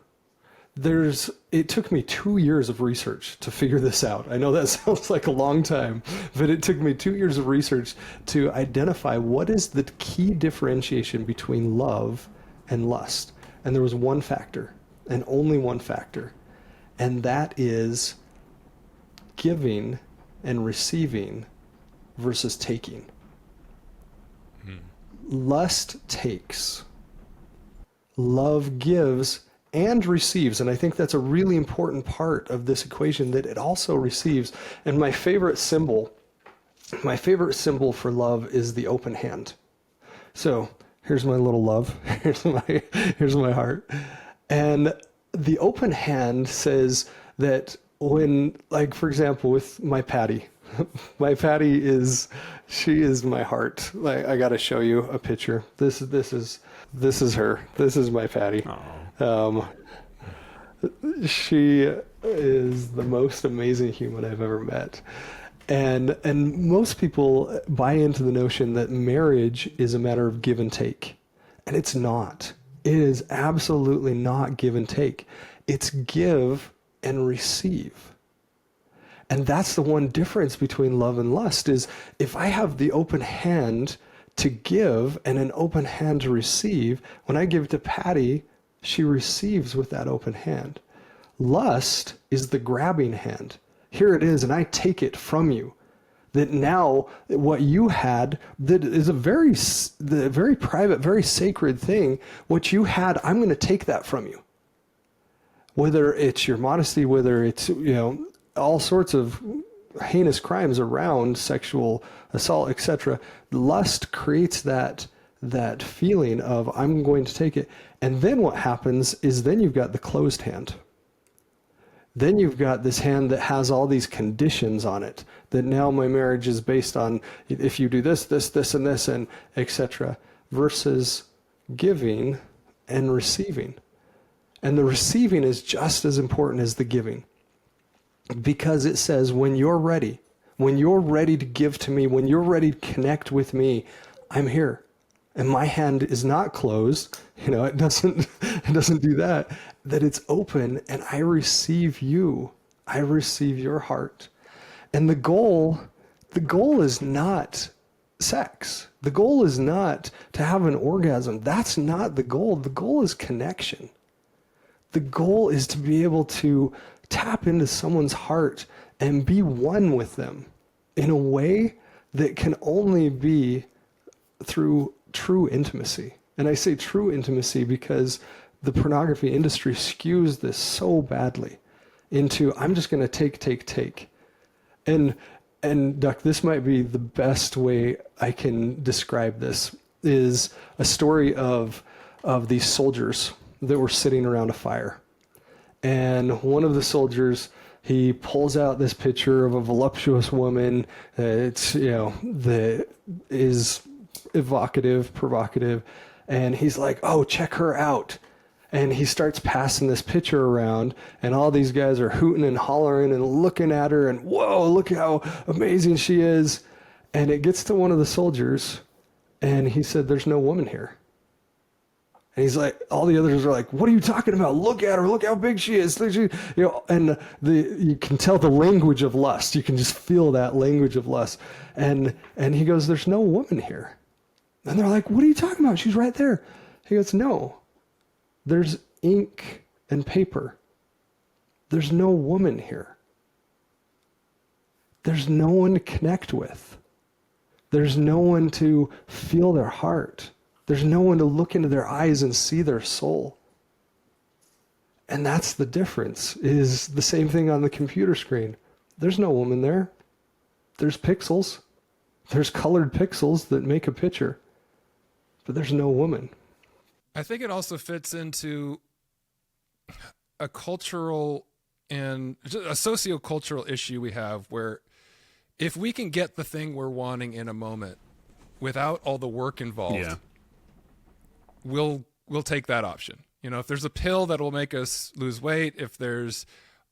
It took me 2 years of research to figure this out. I know that sounds like a long time, but it took me 2 years of research to identify what is the key differentiation between love and lust. And there was one factor, and only one factor, and that is giving and receiving versus taking. Lust takes. Love gives and receives. And I think that's a really important part of this equation, that it also receives. And my favorite symbol for love is the open hand. So here's my little love. Here's my heart. And the open hand says that when, like, for example, with my Patty, she is my heart. Like, I got to show you a picture. This is her. This is my Patty. She is the most amazing human I've ever met. And most people buy into the notion that marriage is a matter of give and take. And it's not. It is absolutely not give and take. It's give and receive. And that's the one difference between love and lust, is if I have the open hand to give and an open hand to receive, when I give to Patty, she receives with that open hand. Lust is the grabbing hand. Here it is, and I take it from you. That now what you had, that is a very private, very sacred thing, what you had, I'm going to take that from you. Whether it's your modesty, whether it's, all sorts of heinous crimes around sexual assault, etc. Lust creates that feeling of, I'm going to take it. And then what happens is then you've got the closed hand. Then you've got this hand that has all these conditions on it, that now my marriage is based on if you do this, and this, and etc. versus giving and receiving. And the receiving is just as important as the giving. Because it says, when you're ready to give to me, when you're ready to connect with me, I'm here. and my hand is not closed, it doesn't do that, that it's open and I receive you. I receive your heart. And the goal is not sex. The goal is not to have an orgasm. That's not the goal. The goal is connection. The goal is to be able to tap into someone's heart and be one with them in a way that can only be through true intimacy. And I say true intimacy because the pornography industry skews this so badly into, I'm just going to take. And Duck, this might be the best way I can describe this, is a story of these soldiers that were sitting around a fire. And one of the soldiers, he pulls out this picture of a voluptuous woman that is evocative, provocative, and he's like, oh, check her out. And he starts passing this picture around, and all these guys are hooting and hollering and looking at her, and whoa, look how amazing she is. And it gets to one of the soldiers, and he said, there's no woman here. And he's like, all the others are like, what are you talking about? Look at her. Look how big she is. And you can tell the language of lust. You can just feel that language of lust. And he goes, there's no woman here. And they're like, what are you talking about? She's right there. He goes, no, there's ink and paper. There's no woman here. There's no one to connect with. There's no one to feel their heart. There's no one to look into their eyes and see their soul. And that's the difference, is the same thing on the computer screen. There's no woman there. There's pixels. There's colored pixels that make a picture. But there's no woman. I think it also fits into a cultural and a sociocultural issue we have, where if we can get the thing we're wanting in a moment without all the work involved, we'll take that option. If there's a pill that will make us lose weight, if there's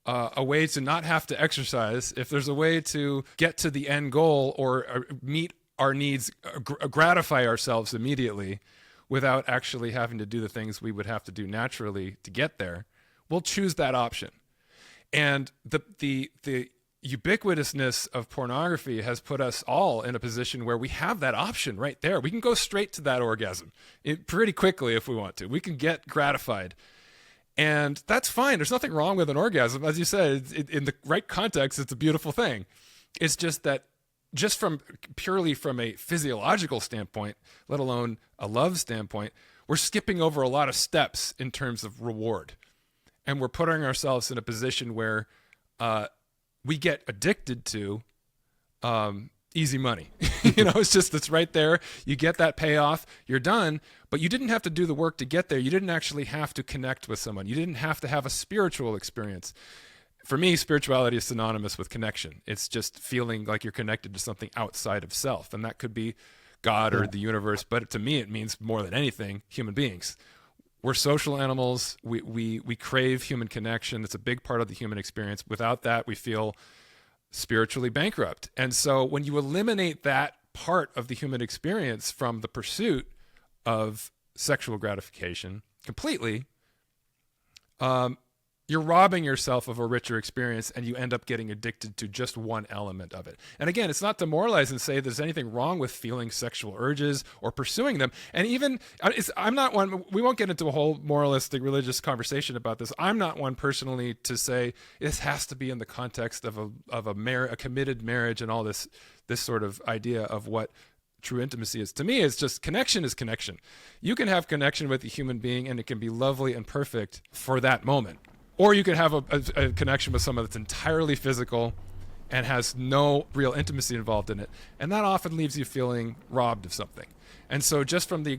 a way to not have to exercise, if there's a way to get to the end goal or meet our needs, gratify ourselves immediately without actually having to do the things we would have to do naturally to get there, we'll choose that option. And the ubiquitousness of pornography has put us all in a position where we have that option right there. We can go straight to that orgasm pretty quickly if we want to. We can get gratified. And that's fine. There's nothing wrong with an orgasm. As you said, in the right context, it's a beautiful thing. It's just that purely from a physiological standpoint, let alone a love standpoint, we're skipping over a lot of steps in terms of reward. And we're putting ourselves in a position where we get addicted to easy money. It's right there. You get that payoff, you're done, but you didn't have to do the work to get there. You didn't actually have to connect with someone. You didn't have to have a spiritual experience. For me, spirituality is synonymous with connection. It's just feeling like you're connected to something outside of self. And that could be God or the universe, but to me, it means more than anything, human beings. We're social animals. We crave human connection. It's a big part of the human experience. Without that, we feel spiritually bankrupt. And so when you eliminate that part of the human experience from the pursuit of sexual gratification completely, you're robbing yourself of a richer experience, and you end up getting addicted to just one element of it. And again, it's not to moralize and say there's anything wrong with feeling sexual urges or pursuing them. And even, I'm not one, we won't get into a whole moralistic religious conversation about this. I'm not one personally to say this has to be in the context of a committed marriage and all this sort of idea of what true intimacy is. To me, it's just connection is connection. You can have connection with a human being and it can be lovely and perfect for that moment. Or you could have a connection with someone that's entirely physical and has no real intimacy involved in it. And that often leaves you feeling robbed of something. And so just from the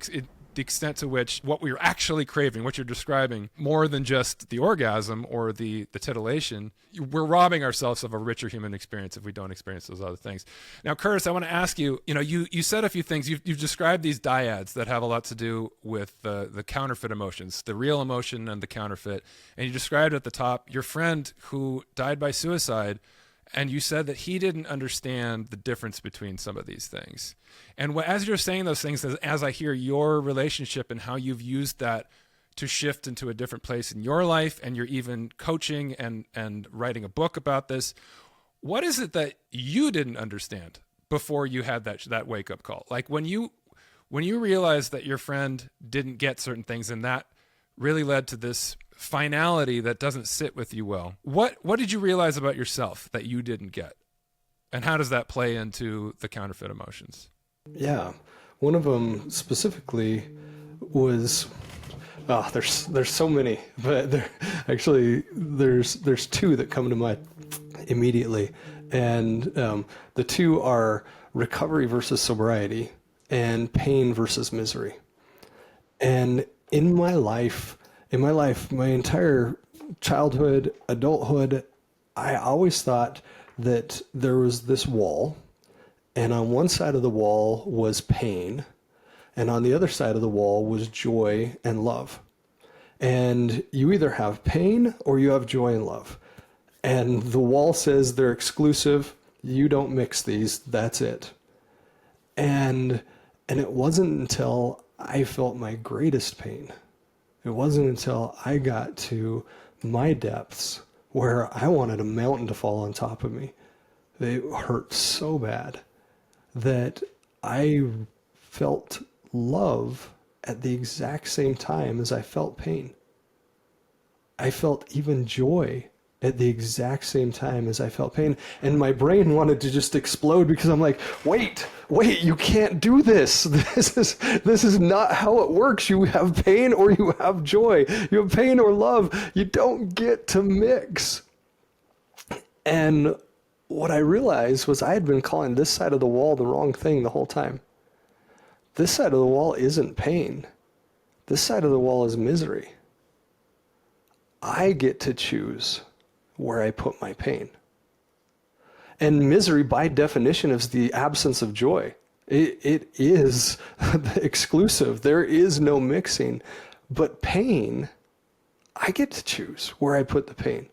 extent to which what we're actually craving, what you're describing, more than just the orgasm or the titillation, we're robbing ourselves of a richer human experience if we don't experience those other things. Now, Curtis, I want to ask you, you said a few things. You've described these dyads that have a lot to do with the counterfeit emotions, the real emotion and the counterfeit. And you described at the top your friend who died by suicide And you said that he didn't understand the difference between some of these things. And as you're saying those things, as I hear your relationship and how you've used that to shift into a different place in your life, and you're even coaching and writing a book about this, what is it that you didn't understand before you had that wake-up call? Like when you realized that your friend didn't get certain things, and that really led to this finality that doesn't sit with you well. What did you realize about yourself that you didn't get? And how does that play into the counterfeit emotions? Yeah. One of them specifically was, there's so many, but there's two that come to mind immediately. And the two are recovery versus sobriety and pain versus misery. And in my life, my entire childhood, adulthood, I always thought that there was this wall, and on one side of the wall was pain, and on the other side of the wall was joy and love. And you either have pain or you have joy and love. And the wall says they're exclusive. You don't mix these. That's it. And it wasn't until I felt my greatest pain. It wasn't until I got to my depths where I wanted a mountain to fall on top of me. It hurt so bad that I felt love at the exact same time as I felt pain. I felt even joy at the exact same time as I felt pain. And my brain wanted to just explode because I'm like, wait, you can't do this. This is not how it works. You have pain or you have joy. You have pain or love. You don't get to mix. And what I realized was I had been calling this side of the wall the wrong thing the whole time. This side of the wall isn't pain. This side of the wall is misery. I get to choose where I put my pain. And misery, by definition, is the absence of joy. It is exclusive. There is no mixing. But pain, I get to choose where I put the pain.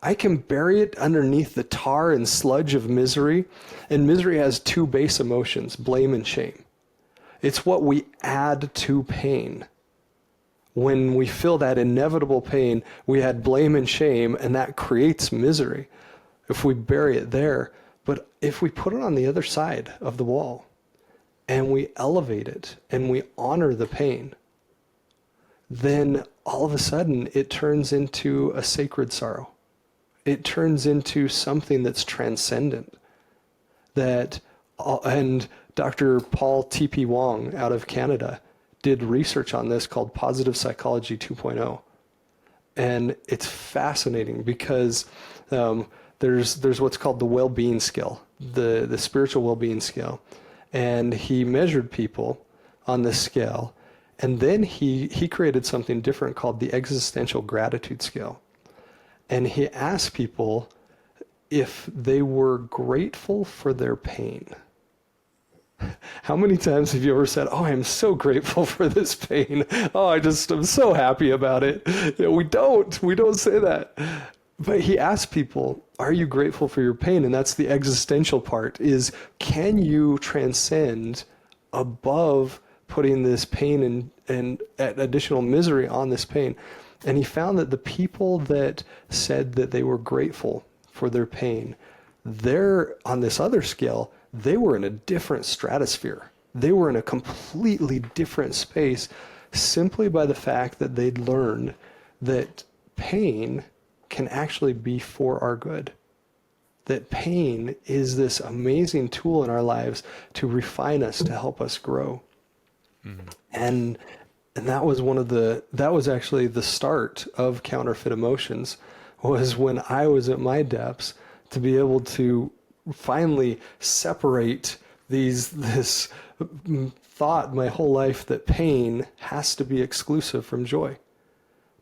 I can bury it underneath the tar and sludge of misery. And misery has two base emotions, blame and shame. It's what we add to pain. When we feel that inevitable pain, we add blame and shame, and that creates misery if we bury it there. But if we put it on the other side of the wall and we elevate it and we honor the pain, then all of a sudden it turns into a sacred sorrow. It turns into something that's transcendent. And Dr. Paul T.P. Wong out of Canada did research on this called Positive Psychology 2.0. And it's fascinating because there's what's called the well-being scale, the spiritual well-being scale. And he measured people on this scale. And then he created something different called the existential gratitude scale. And he asked people if they were grateful for their pain. How many times have you ever said, oh, I'm so grateful for this pain. Oh, I'm so happy about it. We don't say that. But he asked people, are you grateful for your pain? And that's the existential part, is can you transcend above putting this pain and additional misery on this pain? And he found that the people that said that they were grateful for their pain, they're on this other scale, they were in a different stratosphere. They were in a completely different space simply by the fact that they'd learned that pain can actually be for our good. That pain is this amazing tool in our lives to refine us, to help us grow. Mm-hmm. And that was actually the start of Counterfeit Emotions, was when I was at my depths, to be able to finally separate this thought my whole life that pain has to be exclusive from joy,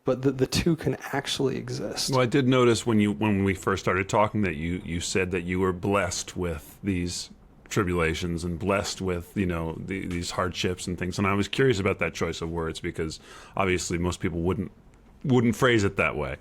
but that the two can actually exist. Well, I did notice when we first started talking that you said that you were blessed with these tribulations and blessed with these hardships and things, and I was curious about that choice of words because obviously most people wouldn't phrase it that way.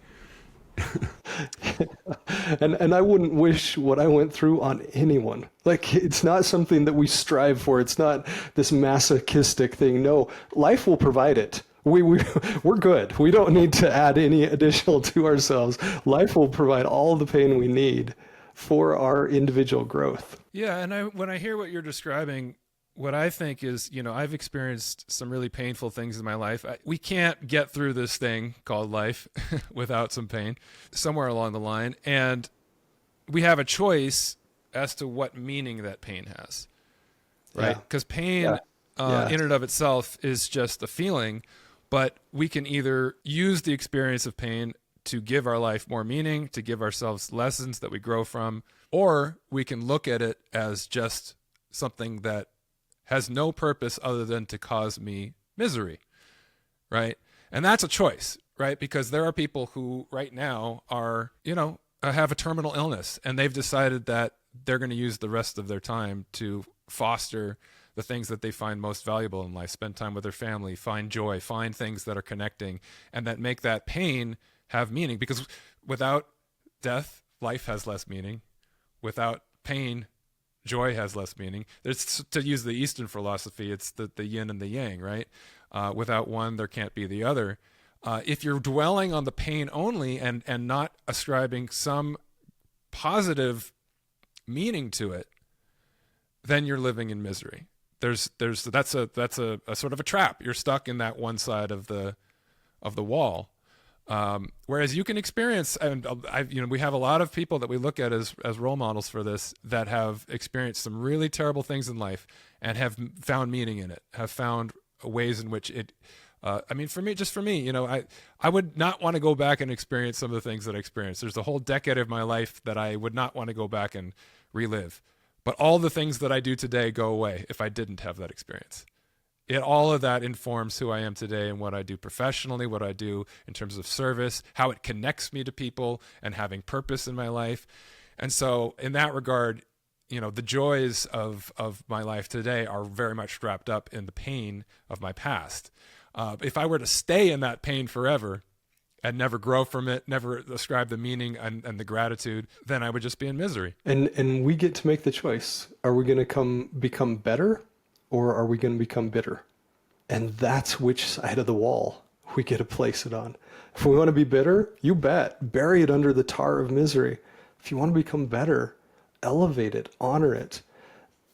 And I wouldn't wish what I went through on anyone. Like, it's not something that we strive for. It's not this masochistic thing. No, life will provide it. We're good. We don't need to add any additional to ourselves. Life will provide all the pain we need for our individual growth. Yeah, and when I hear what you're describing, what I think is, I've experienced some really painful things in my life. We can't get through this thing called life without some pain somewhere along the line. And we have a choice as to what meaning that pain has, right? Because pain in and of itself is just a feeling, but we can either use the experience of pain to give our life more meaning, to give ourselves lessons that we grow from, or we can look at it as just something that has no purpose other than to cause me misery, right? And that's a choice, right? Because there are people who right now are, have a terminal illness, and they've decided that they're going to use the rest of their time to foster the things that they find most valuable in life, spend time with their family, find joy, find things that are connecting, and that make that pain have meaning. Because without death, life has less meaning. Without pain, joy has less meaning. It's, to use the Eastern philosophy, it's the yin and the yang, right? Without one, there can't be the other. If you're dwelling on the pain only and not ascribing some positive meaning to it, then you're living in misery. That's a sort of a trap. You're stuck in that one side of the wall. Whereas you can experience, and we have a lot of people that we look at as role models for this that have experienced some really terrible things in life and have found meaning in it, have found ways in which it, for me, I would not want to go back and experience some of the things that I experienced. There's a whole decade of my life that I would not want to go back and relive. But all the things that I do today go away if I didn't have that experience. All of that informs who I am today and what I do professionally, what I do in terms of service, how it connects me to people and having purpose in my life. And so in that regard, the joys of my life today are very much wrapped up in the pain of my past. If I were to stay in that pain forever and never grow from it, never ascribe the meaning and the gratitude, then I would just be in misery. And we get to make the choice. Are we going to become better, or are we going to become bitter? And that's which side of the wall we get to place it on. If we want to be bitter, you bet, bury it under the tar of misery. If you want to become better, elevate it, honor it.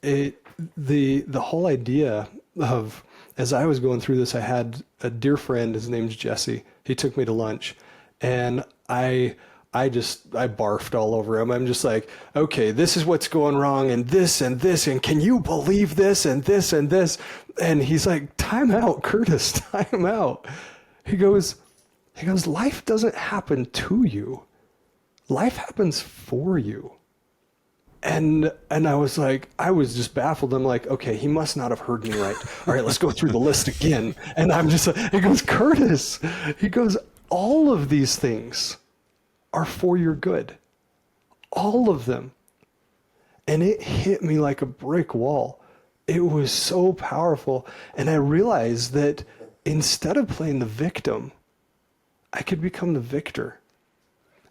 The whole idea of, as I was going through this, I had a dear friend, his name's Jesse. He took me to lunch, and I barfed all over him. I'm just like, okay, this is what's going wrong, and this, and can you believe this, and this, and this? And he's like, time out, Curtis, time out. He goes, life doesn't happen to you. Life happens for you. And I was like, I was just baffled. I'm like, okay, he must not have heard me right. All right, let's go through the list again. And I'm just like, he goes, Curtis, all of these things are for your good. All of them. And it hit me like a brick wall. It was so powerful. And I realized that instead of playing the victim, I could become the victor.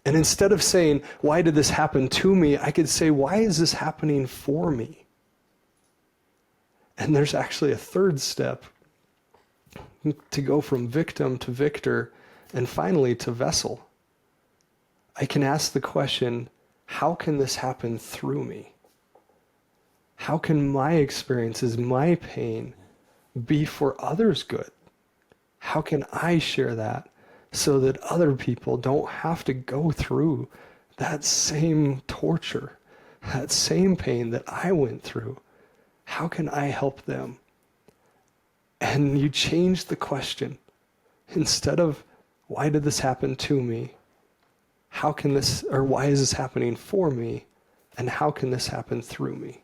And instead of saying, why did this happen to me? I could say, why is this happening for me? And there's actually a third step to go from victim to victor and finally to vessel. I can ask the question, how can this happen through me? How can my experiences, my pain, be for others' good? How can I share that so that other people don't have to go through that same torture, that same pain that I went through? How can I help them? And you change the question. Instead of, why did this happen to me? How can this, or why is this happening for me? And how can this happen through me?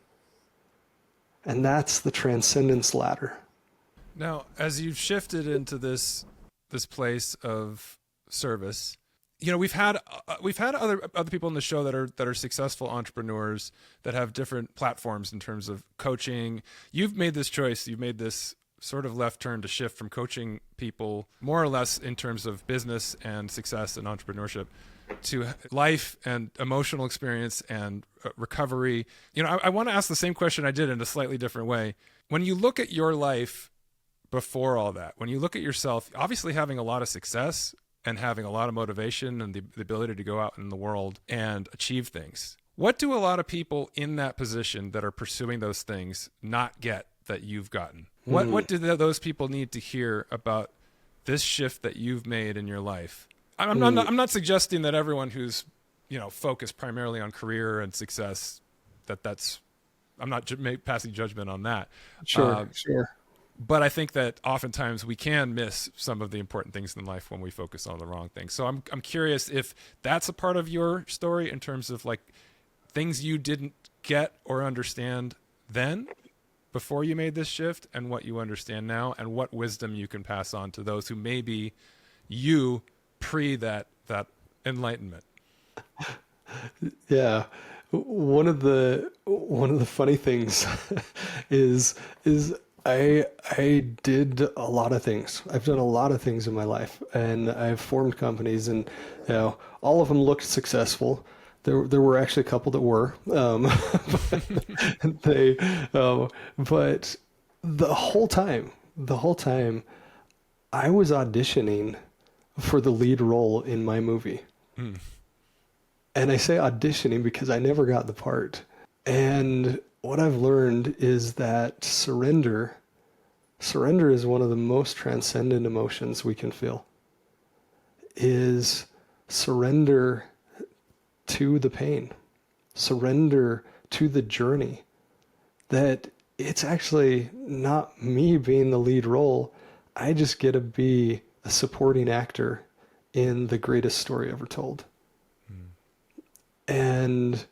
And that's the Transcendence Ladder. Now, as you've shifted into this place of service, we've had other people in the show that are successful entrepreneurs that have different platforms in terms of coaching. You've made this choice. You've made this sort of left turn to shift from coaching people more or less in terms of business and success and entrepreneurship to life and emotional experience and recovery. I want to ask the same question I did in a slightly different way. When you look at your life before all that, when you look at yourself, obviously having a lot of success and having a lot of motivation and the ability to go out in the world and achieve things, what do a lot of people in that position that are pursuing those things not get that you've gotten? What do those people need to hear about this shift that you've made in your life? I'm not suggesting that everyone who's focused primarily on career and success that's I'm not passing judgment on that. Sure. But I think that oftentimes we can miss some of the important things in life when we focus on the wrong things. So I'm curious if that's a part of your story in terms of like things you didn't get or understand then before you made this shift, and what you understand now, and what wisdom you can pass on to those who may be you pre that enlightenment. Yeah. One of the funny things is I did a lot of things. I've done a lot of things in my life, and I've formed companies, and all of them looked successful. There were actually a couple that were, but the whole time, I was auditioning for the lead role in my movie. And I say auditioning because I never got the part. And what I've learned is that surrender is one of the most transcendent emotions we can feel. Is surrender to the pain, surrender to the journey, that it's actually not me being the lead role. I just get to be a supporting actor in the greatest story ever told. And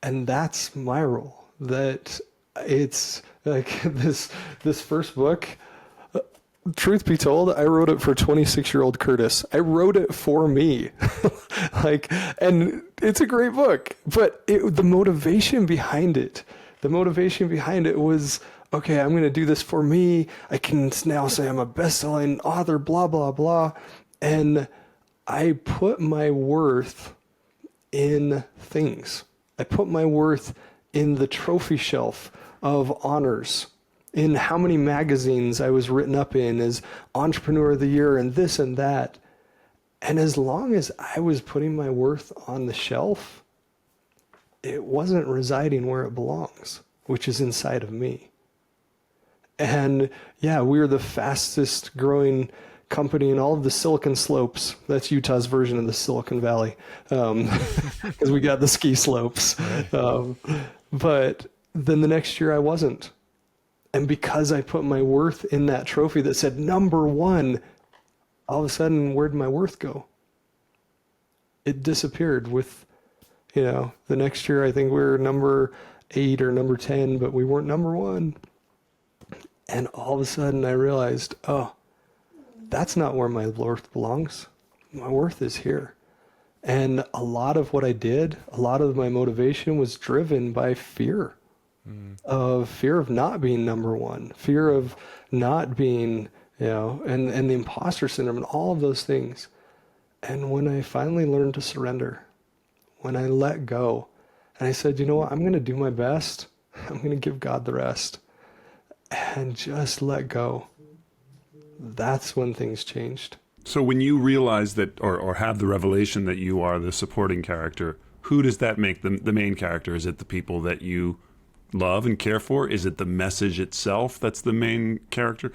that's my role. That it's like this first book, truth be told, I wrote it for 26-year-old Curtis. I wrote it for me. And it's a great book, but the motivation behind it was, okay, I'm going to do this for me. I can now say I'm a best-selling author, blah, blah, blah. And I put my worth in things. I put my worth in the trophy shelf of honors, in how many magazines I was written up in as Entrepreneur of the Year and this and that. And as long as I was putting my worth on the shelf, it wasn't residing where it belongs, which is inside of me. And yeah, we were the fastest growing company in all of the Silicon Slopes. That's Utah's version of the Silicon Valley, because we got the ski slopes. But then the next year I wasn't. And because I put my worth in that trophy that said #1, all of a sudden, where'd my worth go? It disappeared with, the next year I think we were number 8 or number 10, but we weren't #1. And all of a sudden I realized, oh, that's not where my worth belongs. My worth is here. And a lot of what I did, a lot of my motivation was driven by fear. Fear of not being #1, fear of not being, and the imposter syndrome and all of those things. And when I finally learned to surrender, when I let go, and I said, you know what, I'm going to do my best. I'm going to give God the rest and just let go. That's when things changed. So when you realize that, or have the revelation that you are the supporting character, who does that make the main character? Is it the people that you love and care for? Is it the message itself that's the main character?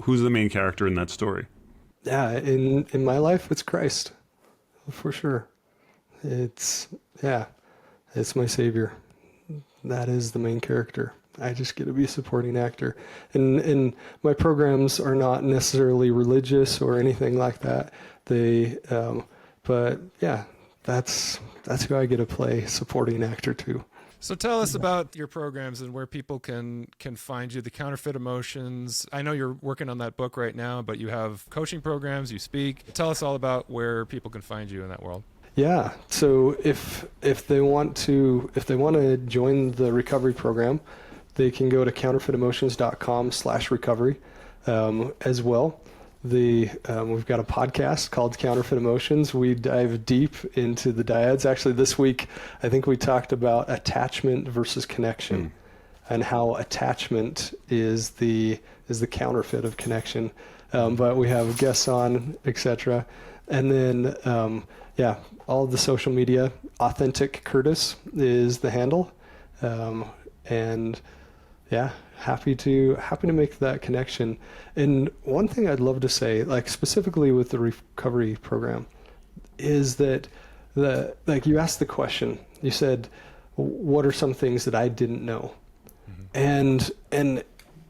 Who's the main character in that story? Yeah, in my life, it's Christ, for sure. It's my Savior. That is the main character. I just get to be a supporting actor. And my programs are not necessarily religious or anything like that. But yeah, that's who I get to play supporting actor to. So tell us about your programs and where people can find you. The Counterfeit Emotions. I know you're working on that book right now, but you have coaching programs, you speak. Tell us all about where people can find you in that world. Yeah. So if they want to join the recovery program, they can go to counterfeitemotions.com/recovery. as well. We've got a podcast called Counterfeit Emotions. We dive deep into the dyads. Actually, this week, I think we talked about attachment versus connection, and how attachment is the counterfeit of connection. But we have guests on, etc. And then, all of the social media. Authentic Curtis is the handle, and yeah, happy to make that connection. And one thing I'd love to say, like specifically with the recovery program, is that you asked the question. You said, "What are some things that I didn't know?" And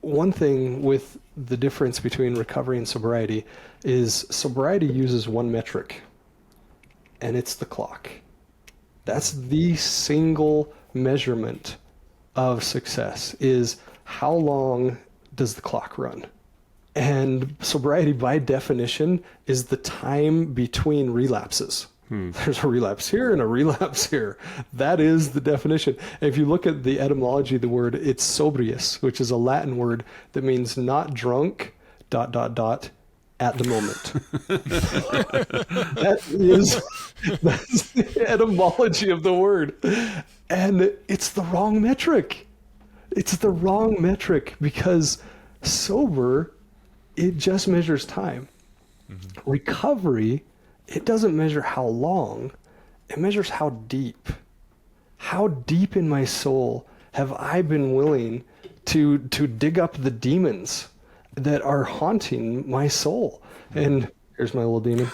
one thing with the difference between recovery and sobriety is sobriety uses one metric, and it's the clock. That's the single measurement of success, is how long does the clock run? And sobriety, by definition, is the time between relapses. There's a relapse here and a relapse here. That is the definition. And if you look at the etymology of the word, it's sobrius, which is a Latin word that means not drunk, ... at the moment. That's the etymology of the word. And it's the wrong metric. It's the wrong metric, because sober, it just measures time. Recovery, it doesn't measure how long, it measures how deep. How deep in my soul have I been willing to dig up the demons that are haunting my soul? And here's my little demon.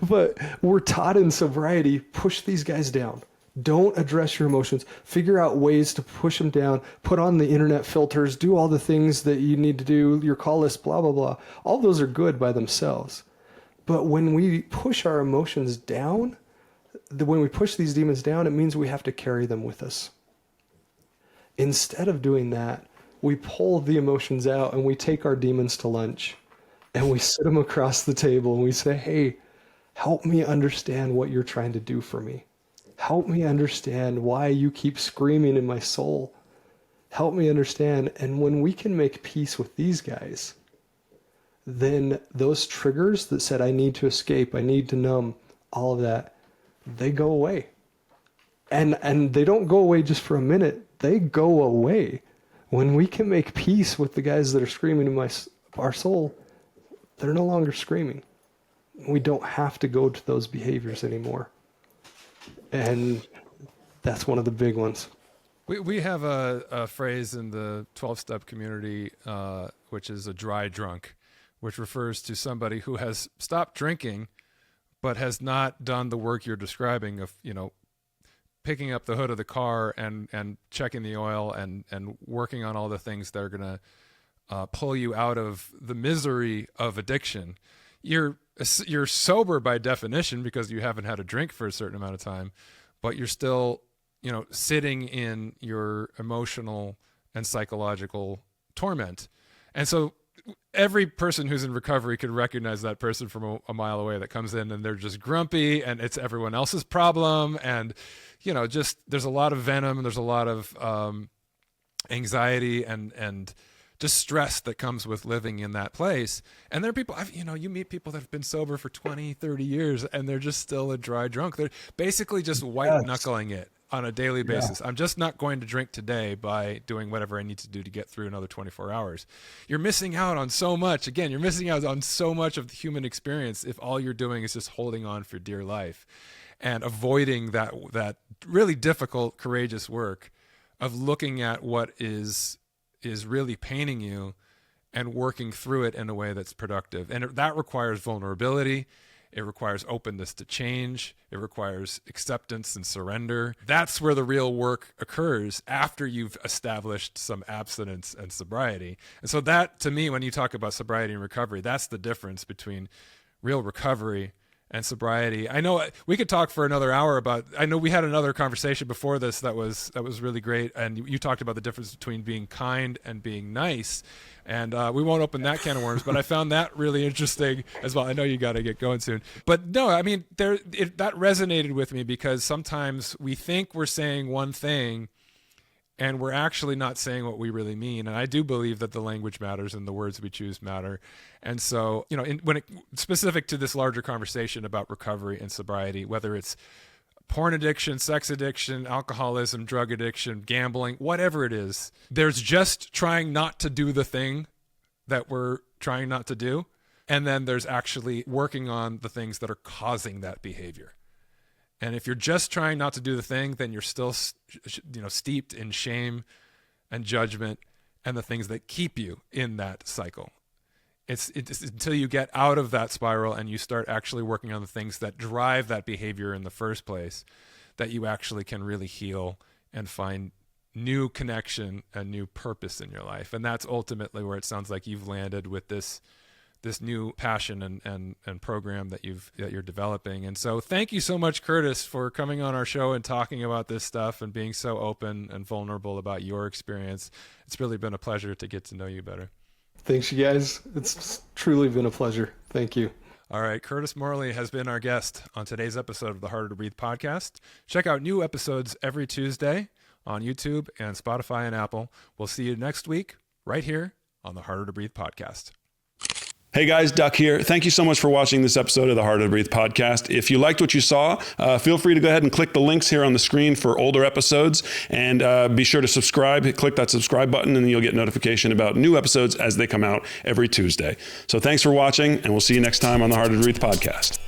But we're taught in sobriety, push these guys down. Don't address your emotions. Figure out ways to push them down. Put on the internet filters. Do all the things that you need to do. Your call list, blah, blah, blah. All those are good by themselves. But when we push our emotions down, when we push these demons down, it means we have to carry them with us. Instead of doing that, we pull the emotions out and we take our demons to lunch and we sit them across the table and we say, "Hey, help me understand what you're trying to do for me. Help me understand why you keep screaming in my soul. Help me understand." And when we can make peace with these guys, then those triggers that said, I need to escape, I need to numb, all of that, they go away. And they don't go away just for a minute. They go away. When we can make peace with the guys that are screaming in our soul, they're no longer screaming. We don't have to go to those behaviors anymore. And that's one of the big ones. We have a phrase in the 12-step community, which is a dry drunk, which refers to somebody who has stopped drinking, but has not done the work you're describing of, picking up the hood of the car and checking the oil and working on all the things that are going to pull you out of the misery of addiction. You're sober by definition because you haven't had a drink for a certain amount of time, but you're still, sitting in your emotional and psychological torment. And so every person who's in recovery could recognize that person from a mile away that comes in and they're just grumpy and it's everyone else's problem. And, just there's a lot of venom and there's a lot of anxiety and just stress that comes with living in that place. And there are people, you meet people that have been sober for 20, 30 years and they're just still a dry drunk. They're basically just white knuckling it on a daily basis. I'm just not going to drink today by doing whatever I need to do to get through another 24 hours. You're missing out on so much. Again, you're missing out on so much of the human experience if all you're doing is just holding on for dear life and avoiding that really difficult, courageous work of looking at what is really paining you and working through it in a way that's productive. And that requires vulnerability. It requires openness to change. It requires acceptance and surrender. That's where the real work occurs after you've established some abstinence and sobriety. And so that, to me, when you talk about sobriety and recovery, that's the difference between real recovery and sobriety. I know we could talk for another hour I know we had another conversation before this that was really great. And you talked about the difference between being kind and being nice. And we won't open that can of worms, but I found that really interesting as well. I know you got to get going soon. But no, I mean, that resonated with me because sometimes we think we're saying one thing and we're actually not saying what we really mean. And I do believe that the language matters and the words we choose matter. And so, specific to this larger conversation about recovery and sobriety, whether it's porn addiction, sex addiction, alcoholism, drug addiction, gambling, whatever it is, there's just trying not to do the thing that we're trying not to do. And then there's actually working on the things that are causing that behavior. And if you're just trying not to do the thing, then you're still, steeped in shame and judgment and the things that keep you in that cycle. It's until you get out of that spiral and you start actually working on the things that drive that behavior in the first place, that you actually can really heal and find new connection and new purpose in your life. And that's ultimately where it sounds like you've landed with this new passion and program that you're developing. And so thank you so much, Curtis, for coming on our show and talking about this stuff and being so open and vulnerable about your experience. It's really been a pleasure to get to know you better. Thanks, you guys. It's truly been a pleasure. Thank you. All right. Curtis Morley has been our guest on today's episode of the Harder to Breathe podcast. Check out new episodes every Tuesday on YouTube and Spotify and Apple. We'll see you next week right here on the Harder to Breathe podcast. Hey guys, Duck here. Thank you so much for watching this episode of the Harder to Breathe podcast. If you liked what you saw, feel free to go ahead and click the links here on the screen for older episodes, and be sure to subscribe. Click that subscribe button and you'll get notification about new episodes as they come out every Tuesday. So thanks for watching, and we'll see you next time on the Harder to Breathe podcast.